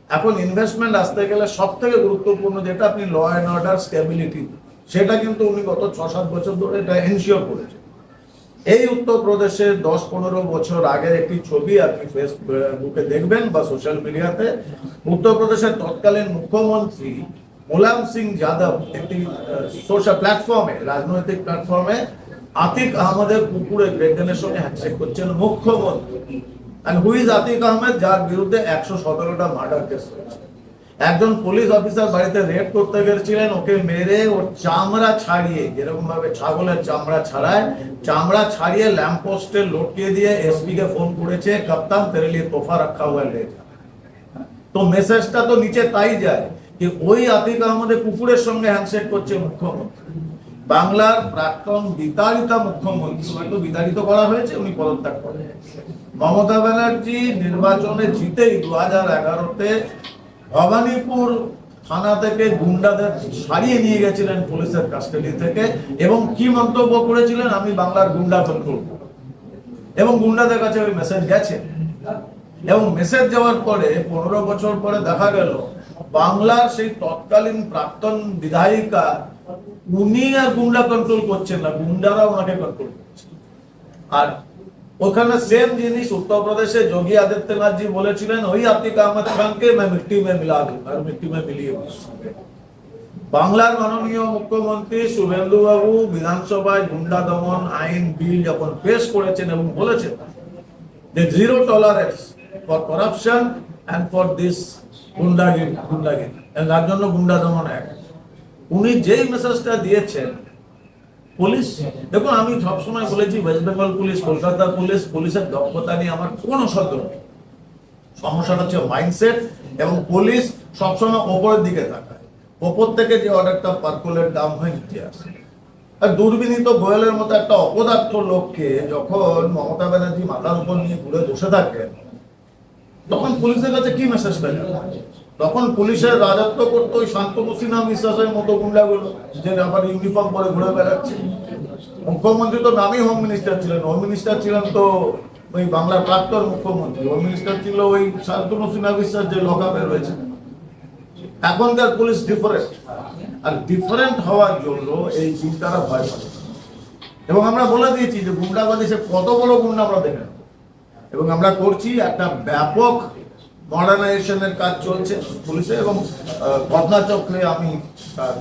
এখন ইনভেস্টমেন্ট আসতে গেলে সব থেকে গুরুত্বপূর্ণ যেটা আপনি ল অ্যান্ড অর্ডার স্টেবিলিটি, সেটা কিন্তু উনি গত 6-7 বছর ধরে এটা এনশিওর করেছেন। এই উত্তরপ্রদেশে 10-15 বছর আগের একটি ছবি আপনি ফেসবুকে দেখবেন বা সোশ্যাল মিডিয়াতে। উত্তরপ্রদেশের তৎকালীন মুখ্যমন্ত্রী মুলায়ম সিং যাদব একটি সোশ্যাল প্ল্যাটফর্মে, রাজনৈতিক প্ল্যাটফর্মে আতিক আহমেদের কুকুরে গ্রেডেনের সঙ্গে হ্যান্ডশেক করছেন মুখ্যমন্ত্রী। And who is Atik Ahmed, যার বিরুদ্ধে 117টা মার্ডার কেস হয়েছে। একজন পুলিশ অফিসার বাড়িতে রেড করতে গেছিলেন, ওকে মেরে ওর চামড়া ছাড়িয়ে, যেরকম ভাবে ছাগলের চামড়া ছাড়ায়, চামড়া ছাড়িয়ে ল্যাম্পপোস্টে লটকিয়ে দিয়ে এসপি কে ফোন করেছে, কাপ্তান তেরে লিয়ে তোফা রাখা হুয়া লে যা। তো মেসেজটা তো নিচে তাই যায় যে ওই আতিক আহমেদের কুকুরের সঙ্গে হ্যান্ডশেক করছে মুখ্যমন্ত্রী। বাংলার প্রাক্তন বিতাড়িতা মুখ্যমন্ত্রী, হয়তো বিতাড়িত করা হয়েছে, উনি পদত্যাগ করেন। মমতা ব্যানার্জি নির্বাচনে জিতেই 2011-তে ভবানীপুর থানা থেকে গুন্ডাদের ছাড়িয়ে নিয়ে গেছিলেন পুলিশের কাস্টাডি থেকে, এবং কি মন্তব্য করেছিলেন, আমি বাংলার গুন্ডা কন্ট্রোল করব। এবং গুন্ডাদের কাছে ওই মেসেজ গেছে। এবং মেসেজ যাওয়ার পরে 15 বছর পরে দেখা গেল বাংলার সেই তৎকালীন প্রাক্তন বিধায়িকা, উনি আর গুন্ডা কন্ট্রোল করছেন না, গুন্ডারা ওনাকে কন্ট্রোল করছে। আর ওখানে সেম জিনিস উত্তরপ্রদেশে যোগী আদিত্যনাথজি বলেছিলেন, ওই আতিক আহমেদ খানকে मैं मिट्टी में मिला दूंगा, और मिट्टी में मिलिए। বাংলার মাননীয় মুখ্যমন্ত্রী শুভেন্দু বাবু বিধানসভায় গুন্ডা দমন আইন বিল যখন পেশ করেছেন এবং বলেছেন যে zero tolerance for corruption and for this গুন্ডাগিরি, তার জন্য গুন্ডা দমন অ্যাক্ট, উনি যেই মেসেজটা দিয়েছেন, পুলিশ দেখুন, আমি সবসময় বলেছি West Bengal police, Kolkata police, পুলিশের দক্ষতা নিয়ে আমার কোনো সন্দেহ নেই। সমস্যাটা হচ্ছে মাইন্ডসেট, এবং পুলিশ সবসময় ওপরের দিকে তাকায়, ওপর থেকে যে অর্ডারটা পার্কুলেট দাম হয়ে নিচে আসে। আর দুর্বিনীত গোয়েলের মতো একটা অপদার্থ লোককে যখন মমতা ব্যানার্জি মাথার উপর নিয়ে ঘুরে বসে থাকেন, তখন পুলিশের কাছে কি মেসেজটা যাবে? তখন পুলিশের রাজত্ব করতো ওই শান্তনু সিনহা বিশ্বাসের মতো গুন্ডাগুলো, যে আবার ইউনিফর্ম পরে ঘুরে বেড়াচ্ছে। মুখ্যমন্ত্রী তো নামই হোম মিনিস্টার ছিলেন, হোম মিনিস্টার ছিলেন তো ওই বাংলার প্রাক্তন মুখ্যমন্ত্রী, হোম মিনিস্টার ছিল ওই শান্তনু সিনহা বিশ্বাস যে লকআপে রয়েছে। এখনকার পুলিশ ডিফারেন্ট, আর ডিফারেন্ট হওয়ার জন্য এই চিন্তাটা ভয় পাচ্ছে। এবং আমরা বলে দিয়েছি যে গুন্ডাবাদী সে কত বড় গুন্ডা আমরা দেখে নেব, এবং আমরা করছি একটা ব্যাপক মডার্নাইজেশনের কাজ চলছে পুলিশে, এবং ঘটনাচক্রে আমি তার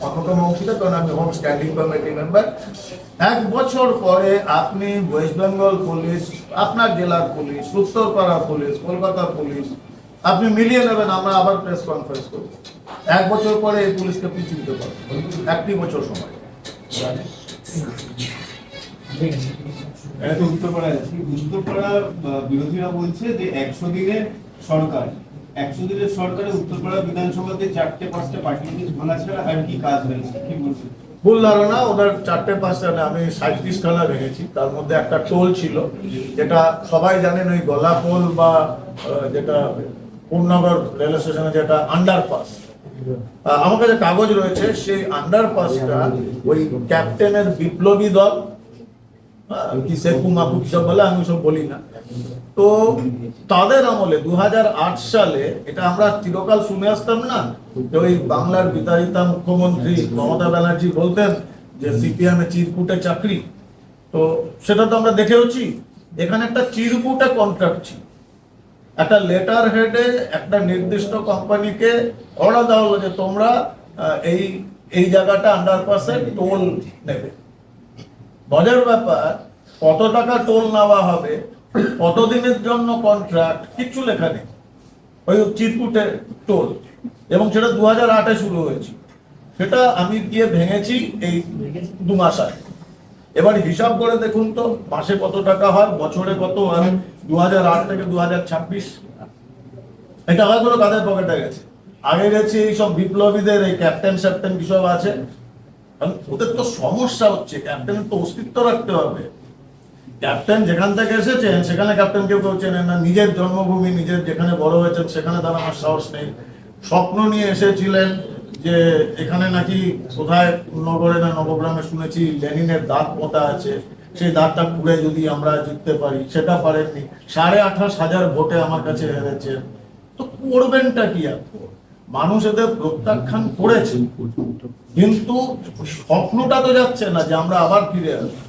অন্যতম অংশীদার, কারণ আমি হোম স্ট্যান্ডিং কমিটি মেম্বার। 1 বছর পরে আপনি ওয়েস্ট বেঙ্গল পুলিশ, আপনার জেলার police, Uttarpara police, Kolkata police, আপনি মিলিয়ে নেবেন, আমরা আবার প্রেস কনফারেন্স করব। 1 বছর পরে এই পুলিশকে পিছিয়ে দিতে পারবো, 1 বছর সময়। এটা উত্তরপাড়ায় আছি। উত্তরপাড়া বিরোধীরা বলছে যে 100 দিনের সরকার, 100 দিনের সরকারে উত্তরপাড়া বিধানসভাতে 4-5টা পার্টি লিস্ট ভাঙা ছাড়া আর কি কাজ হয়েছে, কি বলছেন? ভুল ধারণা, ওনার 4-5টা না, আমি 37খানা ভেঙেছি। তার মধ্যে একটা টোল ছিল, যেটা সবাই জানেন, ওই গলাপোল বা যেটা পূর্ণনগর রেল স্টেশনে যেটা আন্ডারপাস, আমার কাছে কাগজ রয়েছে, সেই আন্ডারপাসটা ওই ক্যাপ্টেনের বিপ্লবী দল, কি সেকু মাকু সব বলে, আমি সব বলি না, তো তাদের আমলে 2008 সালে, এটা আমরা চিরকাল শুনে আসতাম না, যে ওই বাংলার বিতাড়িতা মুখ্যমন্ত্রী মমতা ব্যানার্জি বলতেন যে সিপিএম এ চিরকুটে চাকরি, তো সেটা তো আমরা দেখেওছি। এখানে একটা চিরকুটে কন্ট্রাক্ট ছিল, একটা লেটার হেডে একটা নির্দিষ্ট কোম্পানিকে অর্ডার দেওয়া হলো যে তোমরা এই জায়গাটা আন্ডারপাসে টোল নেবে। মজার ব্যাপার, কত টাকা টোল নেওয়া হবে, কতদিনের জন্য কন্ট্রাক্ট, কিচ্ছু লেখা নেই, ওই চিরকুটে টোল, এবং সেটা 2008-এ শুরু হয়েছে। সেটা আমি গিয়ে ভেঙেছি এই 2 মাস আগে। এবার হিসাব করে দেখুন তো, মাসে কত টাকা হয়, বছরে কত হয়, 2008 থেকে 2026, এই টাকাগুলো কাদের পকেটে গেছে? আগে গেছে এই সব বিপ্লবীদের, এই ক্যাপ্টেন স্যাপ্টেন কি সব আছে, ওদের তো সমস্যা হচ্ছে। ক্যাপ্টেনের তো অস্তিত্ব রাখতে হবে। ক্যাপ্টেন যেখান থেকে এসেছেন সেখানে ক্যাপ্টেন কেউ চেনেন না, নিজের জন্মভূমি, নিজের যেখানে বড় হয়েছেন সেখানে তার আমার সাহস নেই। স্বপ্ন নিয়ে এসেছিলেন যে এখানে নাকি কোথায় নগরে না নবগ্রামে শুনেছি লেনিনের দাঁত পোঁতা আছে, সেই দাঁতটা পুড়ে যদি আমরা জিততে পারি, সেটা পারেননি। 28,500 ভোটে আমার কাছে হেরেছেন, তো করবেনটা কি? মানুষ এদের প্রত্যাখ্যান করেছে, কিন্তু স্বপ্নটা তো যাচ্ছে না যে আমরা আবার ফিরে আসবো।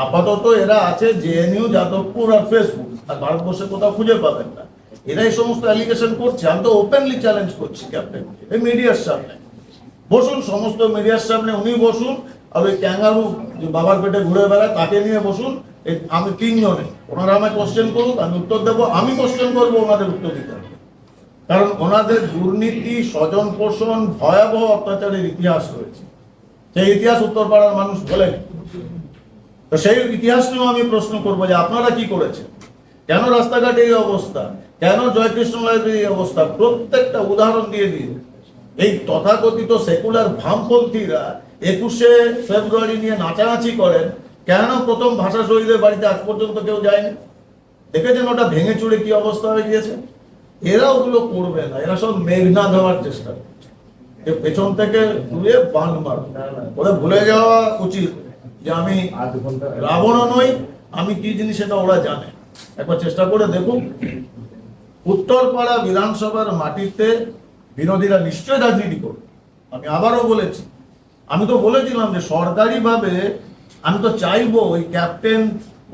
আপাতত এরা আছে জেএনইউ, যাদবপুর আর ফেসবুক, আর ভারতবর্ষে কোথাও খুঁজে পাবেন না। এরা এই সমস্ত অ্যালিগেশন করছে, আমি তো ওপেনলি চ্যালেঞ্জ করছি ক্যাপ্টেন, এই মিডিয়ার সামনে বসুন, সমস্ত মিডিয়ার সামনে উনি বসুন, আর ওই ক্যাঙ্গারু যে বাবার পেটে ঘুরে বেড়ায় তাকে নিয়ে বসুন, আমি 3 জনে, ওনারা আমায় কোশ্চেন করুক, আমি উত্তর দেবো, আমি কোশ্চেন করবো, ওনাদের উত্তর দিতে হবে। কারণ ওনাদের দুর্নীতি, স্বজন পোষণ, ভয়াবহ অত্যাচারের ইতিহাস রয়েছে, সেই ইতিহাস উত্তরপাড়ার মানুষ বলেন। তো সেই ইতিহাস নিয়েও আমি প্রশ্ন করবো যে আপনারা কি করেছেন, কেন রাস্তাঘাটে এই অবস্থা, কেন জয়কৃষ্ণ লাইব্রেরি এই অবস্থা, প্রত্যেকটা উদাহরণ দিয়ে দিয়ে এই তথাকথিত সেকুলার বামপন্থীরা 21শে ফেব্রুয়ারি নিয়ে নাচানাচি করেন। কেন প্রথম ভাষা শহীদের বাড়িতে আজ পর্যন্ত কেউ যায়নি? দেখেছেন ওটা ভেঙে চুড়ে কি অবস্থা হয়ে গিয়েছে? এরা ওগুলো করবে না, এরা সব মেঘনা দেওয়ার চেষ্টা করছে, যে পেছন থেকে ঘুরে বান মারবে। ওরা ভুলে যাওয়া উচিত যে আমি রাবণ নই, আমি কি জিনিস সেটা ওরা জানে। একবার চেষ্টা করে দেখুন, উত্তরপাড়া বিধানসভার মাটিতে বিরোধীরা নিশ্চয়ই রাজনীতি করবে। আমি আবারও বলেছি, আমি তো বলেছিলাম যে সরকারিভাবে আমি তো চাইবো ওই ক্যাপ্টেন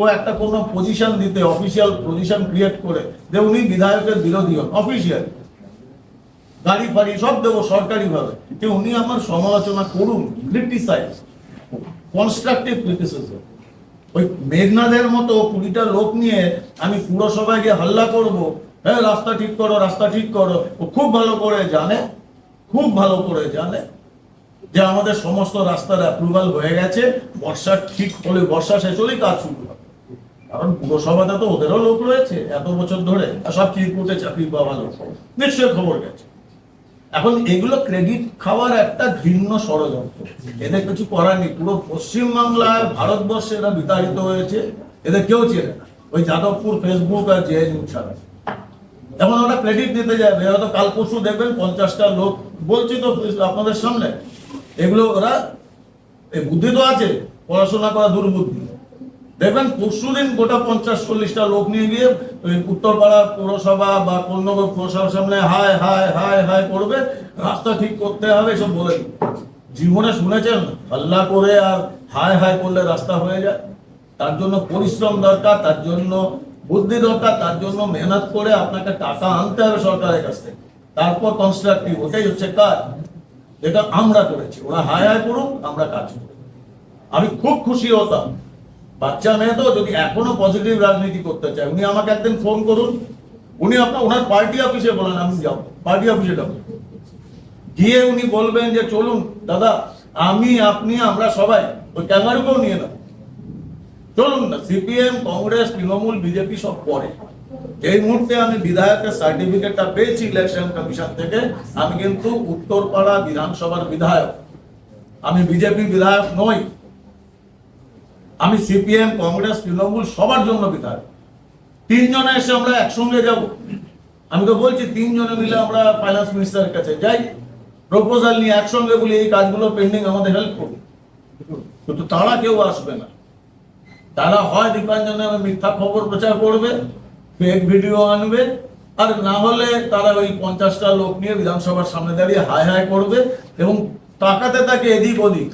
ও একটা কোনো পজিশন দিতে, অফিসিয়াল পজিশন ক্রিয়েট করে যে উনি বিধায়কের বিরোধী হন, অফিসিয়াল গাড়ি ফাড়ি সব দেবো সরকারিভাবে, যে উনি আমার সমালোচনা করুন, ক্রিটিসাইজ, কনস্ট্রাকটিভ ক্রিটিসিজম। ওই মেঘনাদের মতো 20টা লোক নিয়ে আমি পুরসভায় গিয়ে হাল্লা করব, হ্যাঁ রাস্তা ঠিক করো, রাস্তা ঠিক করো, ও খুব ভালো করে জানে, খুব ভালো করে জানে যে আমাদের সমস্ত রাস্তার অ্যাপ্রুভাল হয়ে গেছে, বর্ষা ঠিক হলে, বর্ষা শেষ হলেই কাজ শুরু হবে। কারণ পুরসভাতে তো ওদেরও লোক রয়েছে এত বছর ধরে, আর সব চিরকুটে চাকরি পাওয়া লোক, নিশ্চয়ই খবর গেছে। এখন এগুলো ক্রেডিট খাওয়ার একটা ঘৃণ্য ষড়যন্ত্র, এদের কিছু করার নেই। পুরো পশ্চিমবাংলায়, ভারতবর্ষে এরা বিতাড়িত হয়েছে, এদের কেউ চেনে না, ওই যাদবপুর, ফেসবুক আর জেএনইউ ছাড়া। এখন ওরা ক্রেডিট দিতে যাবে, হয়তো কাল পরশু দেখবেন 50টা লোক, বলছি তো আপনাদের সামনে, এগুলো ওরা, এই বুদ্ধি তো আছে, পড়াশোনা করা দুর্বুদ্ধি, দেখবেন পরশুদিন গোটা 50-40টা লোক নিয়ে গিয়ে ওই উত্তরপাড়া পৌরসভা বা কোন্নগর পৌরসভার সামনে হায় হায় হায় হায় করবে, রাস্তা ঠিক করতে হবে এসব বলে। জীবনে শুনেছেন হাল্লা করে আর হায় হায় করলে রাস্তা হয়ে যায়? তার জন্য পরিশ্রম দরকার, তার জন্য বুদ্ধি দরকার, তার জন্য মেহনত করে আপনাকে টাকা আনতে হবে সরকারের কাছ থেকে, তারপর কনস্ট্রাকটিভ, ওটাই হচ্ছে কাজ যেটা আমরা করেছি। ওরা হায় হায় করুক, আমরা কাজ করি। আমি খুব খুশি হতাম, বাচ্চা মেয়ে তো যদি এখনো পজিটিভ রাজনীতি করতে চায়, উনি আমাকে একদিন ফোন করুন, উনি ওনার পার্টি অফিসে বলেন আমি যাবো, পার্টি অফিসে যাবো, গিয়ে উনি বলবেন যে চলুন দাদা, আমি আপনি আমরা সবাই ওই ক্যাঙ্গারুকেও নিয়ে নেব, চলুন না। সিপিএম, কংগ্রেস, তৃণমূল, বিজেপি সব পরে। এই মুহূর্তে আমি বিধায়কের সার্টিফিকেটটা পেয়েছি ইলেকশন কমিশন থেকে, আমি কিন্তু উত্তরপাড়া বিধানসভার বিধায়ক, আমি বিজেপি বিধায়ক নই, আমি সিপিএম, কংগ্রেস, তৃণমূল সবার জন্য বিধায়ক। তিনজনে এসে আমরা একসঙ্গে যাব। আমি তো বলছি 3 জনে মিলে আমরা ফাইন্যান্স মিনিস্টারের কাছে যাই, প্রপোজাল নিয়ে একসঙ্গে বলি এই কাজগুলো পেন্ডিং, আমাদের হেল্প করুন। কিন্তু তারা কেউ আসবে না। তারা হয় দীপাঞ্জনে মিথ্যা খবর প্রচার করবে, ফেক ভিডিও আনবে, আর না হলে তারা ওই 50টা লোক নিয়ে বিধানসভার সামনে দাঁড়িয়ে হায় হায় করবে এবং তাকাতে থাকে এদিক ওদিক,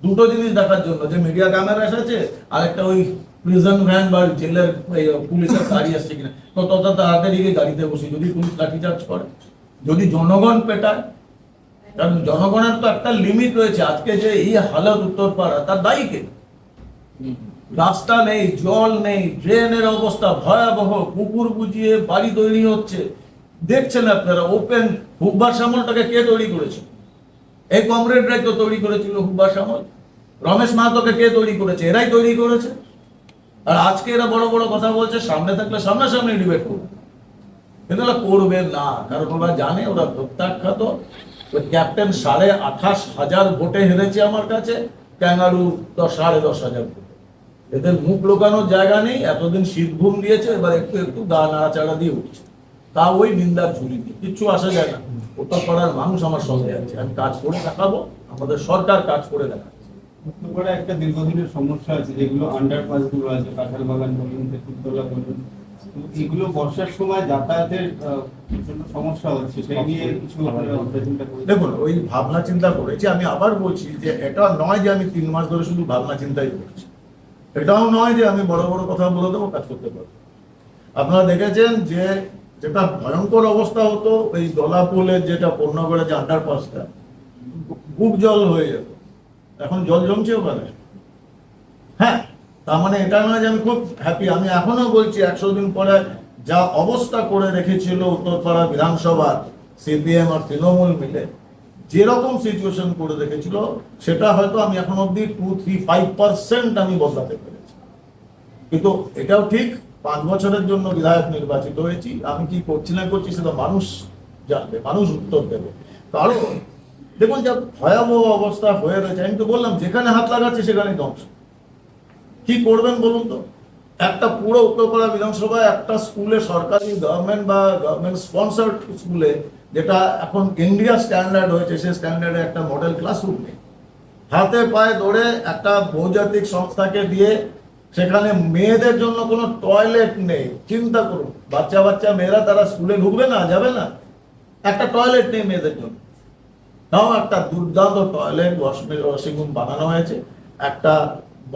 দুটো জিনিস দেখার জন্য, যে মিডিয়া ক্যামেরা এসেছে আর একটা ওই প্রিজন ভ্যান বা জেলের পুলিশের গাড়ি আসছে কিনা। তো তত তাড়াতাড়ি গাড়িতে বসি, যদি পুলিশ লাঠিচার্জ করে, যদি জনগণ পেটায়, কারণ জনগণের তো একটা লিমিট রয়েছে। আজকে যে এই হালত উত্তরপাড়া, তার দায়ী কে? রাস্তা নেই, জল নেই, ড্রেনের অবস্থা ভয়াবহ, পুকুর বুঝিয়ে বাড়ি তৈরি হচ্ছে, দেখছেন আপনারা। ওপেন হুব্বার শ্যামলটাকে কে তৈরি করেছে? এই কমরেডরাই তো তৈরি করেছিল হুব্বার শ্যামল। রমেশ মাহাতোকে কে তৈরি করেছে? এরাই তৈরি করেছে। আর আজকে এরা বড় বড় কথা বলছে, সামনে থাকলে সামনাসামনি ডিবেট করবে, কিন্তু এরা করবে না, কারণ ওরা জানে ওরা প্রত্যাখ্যাত। ওই ক্যাপ্টেন 28,500 ভোটে হেরেছে আমার কাছে, ক্যাঙ্গারু 10,500 ভোটে। এদের মুখ লোকানোর জায়গা নেই, এতদিন শীত ঘুম দিয়েছে, এবার একটু একটু গা নাড়াচাড়া দিয়ে উঠছে, তা ওই নিন্দার ঝুলি দিয়ে কিচ্ছু আসা যায় না। উত্তরপাড়ার মানুষ আমার সঙ্গে আছে, আমি কাজ করে দেখাবো, আমাদের সরকার কাজ করে দেখাচ্ছে। উত্তরপাড়ায় একটা দীর্ঘদিনের সমস্যা আছে, যেগুলো আন্ডারপাস গুলো আছে, কাঁঠাল বাগান বলুন, তেঁতুলতলা বলুন, তো এগুলো বর্ষার সময় যাতায়াতের জন্য সমস্যা হচ্ছে, সেই নিয়ে কিছু চিন্তা করি। দেখুন, ওই ভাবনা চিন্তা করেছি। আমি আবার বলছি যে এটা নয় যে আমি 3 মাস ধরে শুধু ভাবনা চিন্তাই করছি, এটাও নয় যে আমি বড় বড় কথা বলে দেবো, কাজ করতে পারবো। আপনারা দেখেছেন যে যেটা ভয়ঙ্কর অবস্থা হতো, এই দলাপুলের যেটা পূর্ণগড়ে যে আন্ডারপাসটা, খুব জল হয়ে যেত, এখন জল জমছে ওখানে। হ্যাঁ, তার মানে এটা নয় যে আমি খুব হ্যাপি। আমি এখনো বলছি 100 দিন পরে যা অবস্থা করে রেখেছিল উত্তরপাড়া বিধানসভা সিপিএম আর তৃণমূল মিলে, যেরকম সিচুয়েশন করে রেখেছিল, সেটা হয়তো আমি এখন অব্দি 2-3-5% আমি বদলাতে পেরেছি। কিন্তু এটাও ঠিক, 5 বছরের জন্য বিধায়ক নির্বাচিত হয়েছি। আমি কি করছি না করছি সেটা মানুষ জানবে, মানুষ উত্তর দেবে। কারণ দেখুন, যা ভয়াবহ অবস্থা হয়ে রয়েছে, আমি তো বললাম যেখানে হাত লাগাচ্ছে সেখানেই ধ্বংস। কি করবেন বলুন তো? একটা পুরো উত্তরপাড়া বিধানসভায় একটা স্কুলে, সরকারি গভর্নমেন্ট বা গভর্নমেন্ট স্পন্সার্ড স্কুলে, যেটা এখন ইন্ডিয়া স্ট্যান্ডার্ড হয়েছে, সেই স্ট্যান্ডার্ডে একটা মডেল ক্লাসরুম নেই। হাতে পায়ে ধরে একটা বহুজাতিক সংস্থাকে দিয়ে সেখানে মেয়েদের জন্য কোনো টয়লেট নেই। চিন্তা করুন, বাচ্চা বাচ্চা মেয়েরা তারা স্কুলে ঢুকবে না, যাবে না, একটা টয়লেট নেই মেয়েদের জন্য। তাও একটা দুর্দান্ত টয়লেট, ওয়াশিং রুম বানানো হয়েছে, একটা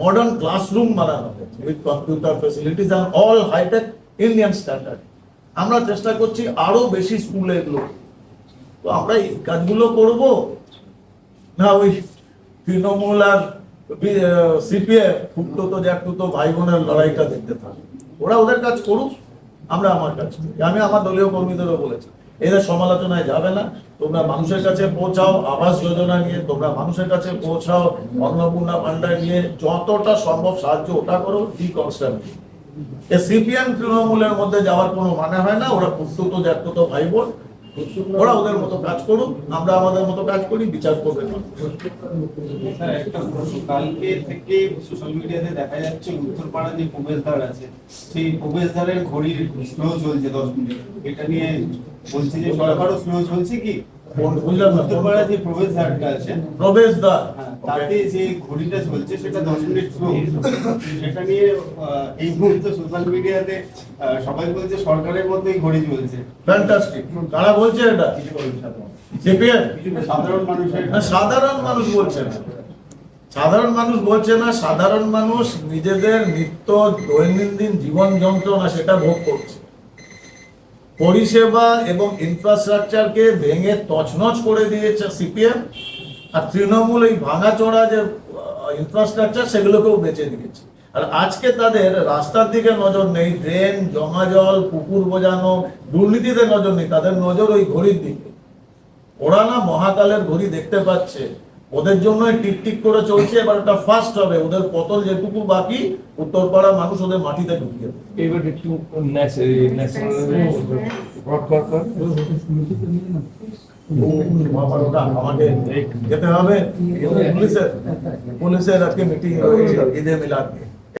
মডার্ন ক্লাসরুম বানানো হয়েছে with computer facilities and all high tech Indian standard. আমরা চেষ্টা করছি আরো বেশি স্কুলে এগুলো। তো আমরা এই কাজগুলো করব না ওই তৃণমূল আর সিপিএম ফুটতো তো জ্যাঠতো ভাই বোনের লড়াইটা দেখতে থাকবে। ওরা ওদের কাজ করুক, আমরা আমার কাজ করি। আমি আমার দলীয় কর্মীদেরও বলেছি, এদের সমালোচনায় যাবে না, তোমরা মানুষের কাছে পৌঁছাও, আবাস যোজনা নিয়ে তোমরা মানুষের কাছে পৌঁছাও, অন্নপূর্ণা ভান্ডার নিয়ে যতটা সম্ভব সাহায্য ওটা করো, ডি কনস্ট্যান্ট। সিপিএম তৃণমূলের মধ্যে যাওয়ার কোনো মানে হয় না। ওরা ফুটতো জ্যাঠতো ভাই বোন, ওরা ওদের মতো কাজ করুক, আমরা আমাদের মতো কাজ করি, বিচার করবে না। স্যার, একটা প্রশ্ন, কালকে থেকে সোশ্যাল মিডিয়াতে দেখা যাচ্ছে উত্তরপাড়া যে প্রবেশদ্বার আছে, সেই প্রবেশদ্বারের ঘড়ির স্লো চলছে 10 মিনিট। এটা নিয়ে বলছি যে সরকারও স্লো চলছে কি? বুঝলাম না, উত্তরপাড়া যে প্রবেশদ্বারটা আছে, প্রবেশদ্বার, হ্যাঁ, তাতে যে ঘড়িটা চলছে সেটা 10 মিনিট স্লো। সেটা নিয়ে এই মুহূর্তে সোশ্যাল মিডিয়াতে সবাই বলছে সরকারের মধ্যেই ঘড়ি চলছে। ফ্যান্টাস্টিক। কারা বলছে এটা? সিপিএম? সাধারণ মানুষের না, সাধারণ মানুষ বলছে না, সাধারণ মানুষ বলছে না, সাধারণ মানুষ নিজেদের নিত্য দৈনন্দিন জীবন যন্ত্রণা সেটা ভোগ করছে। পরিষেবা এবং ইনফ্রাস্ট্রাকচারকে ভেঙে তছনছ করে দিয়েছে সিপিএম, আর তৃণমূল এই ভাঙাচোরা যে ইনফ্রাস্ট্রাকচার সেগুলোকেও বেঁচে দিয়েছে। আর আজকে তাদের রাস্তার দিকে নজর নেই, ড্রেন, জমা জল, পুকুর বোঝানো, দুর্নীতিতে নজর নেই, তাদের নজর ওই ঘড়ির দিকে। ওরা না মহাকালের ঘড়ি দেখতে পাচ্ছে, ওদের জন্যই টিকটিক করে চলছে। এবার একটা ফাস্ট হবে, ওদের পতন যেটুকু বাকি, উত্তরপাড়া মানুষ ওদের মাটিতে ঢুকিয়ে দেবে। এবার একটু বাবার ওটা আমাকে যেতে হবে পুলিশের আজকে মিটিং রয়েছে ঈদে মিলাদ নিয়ে।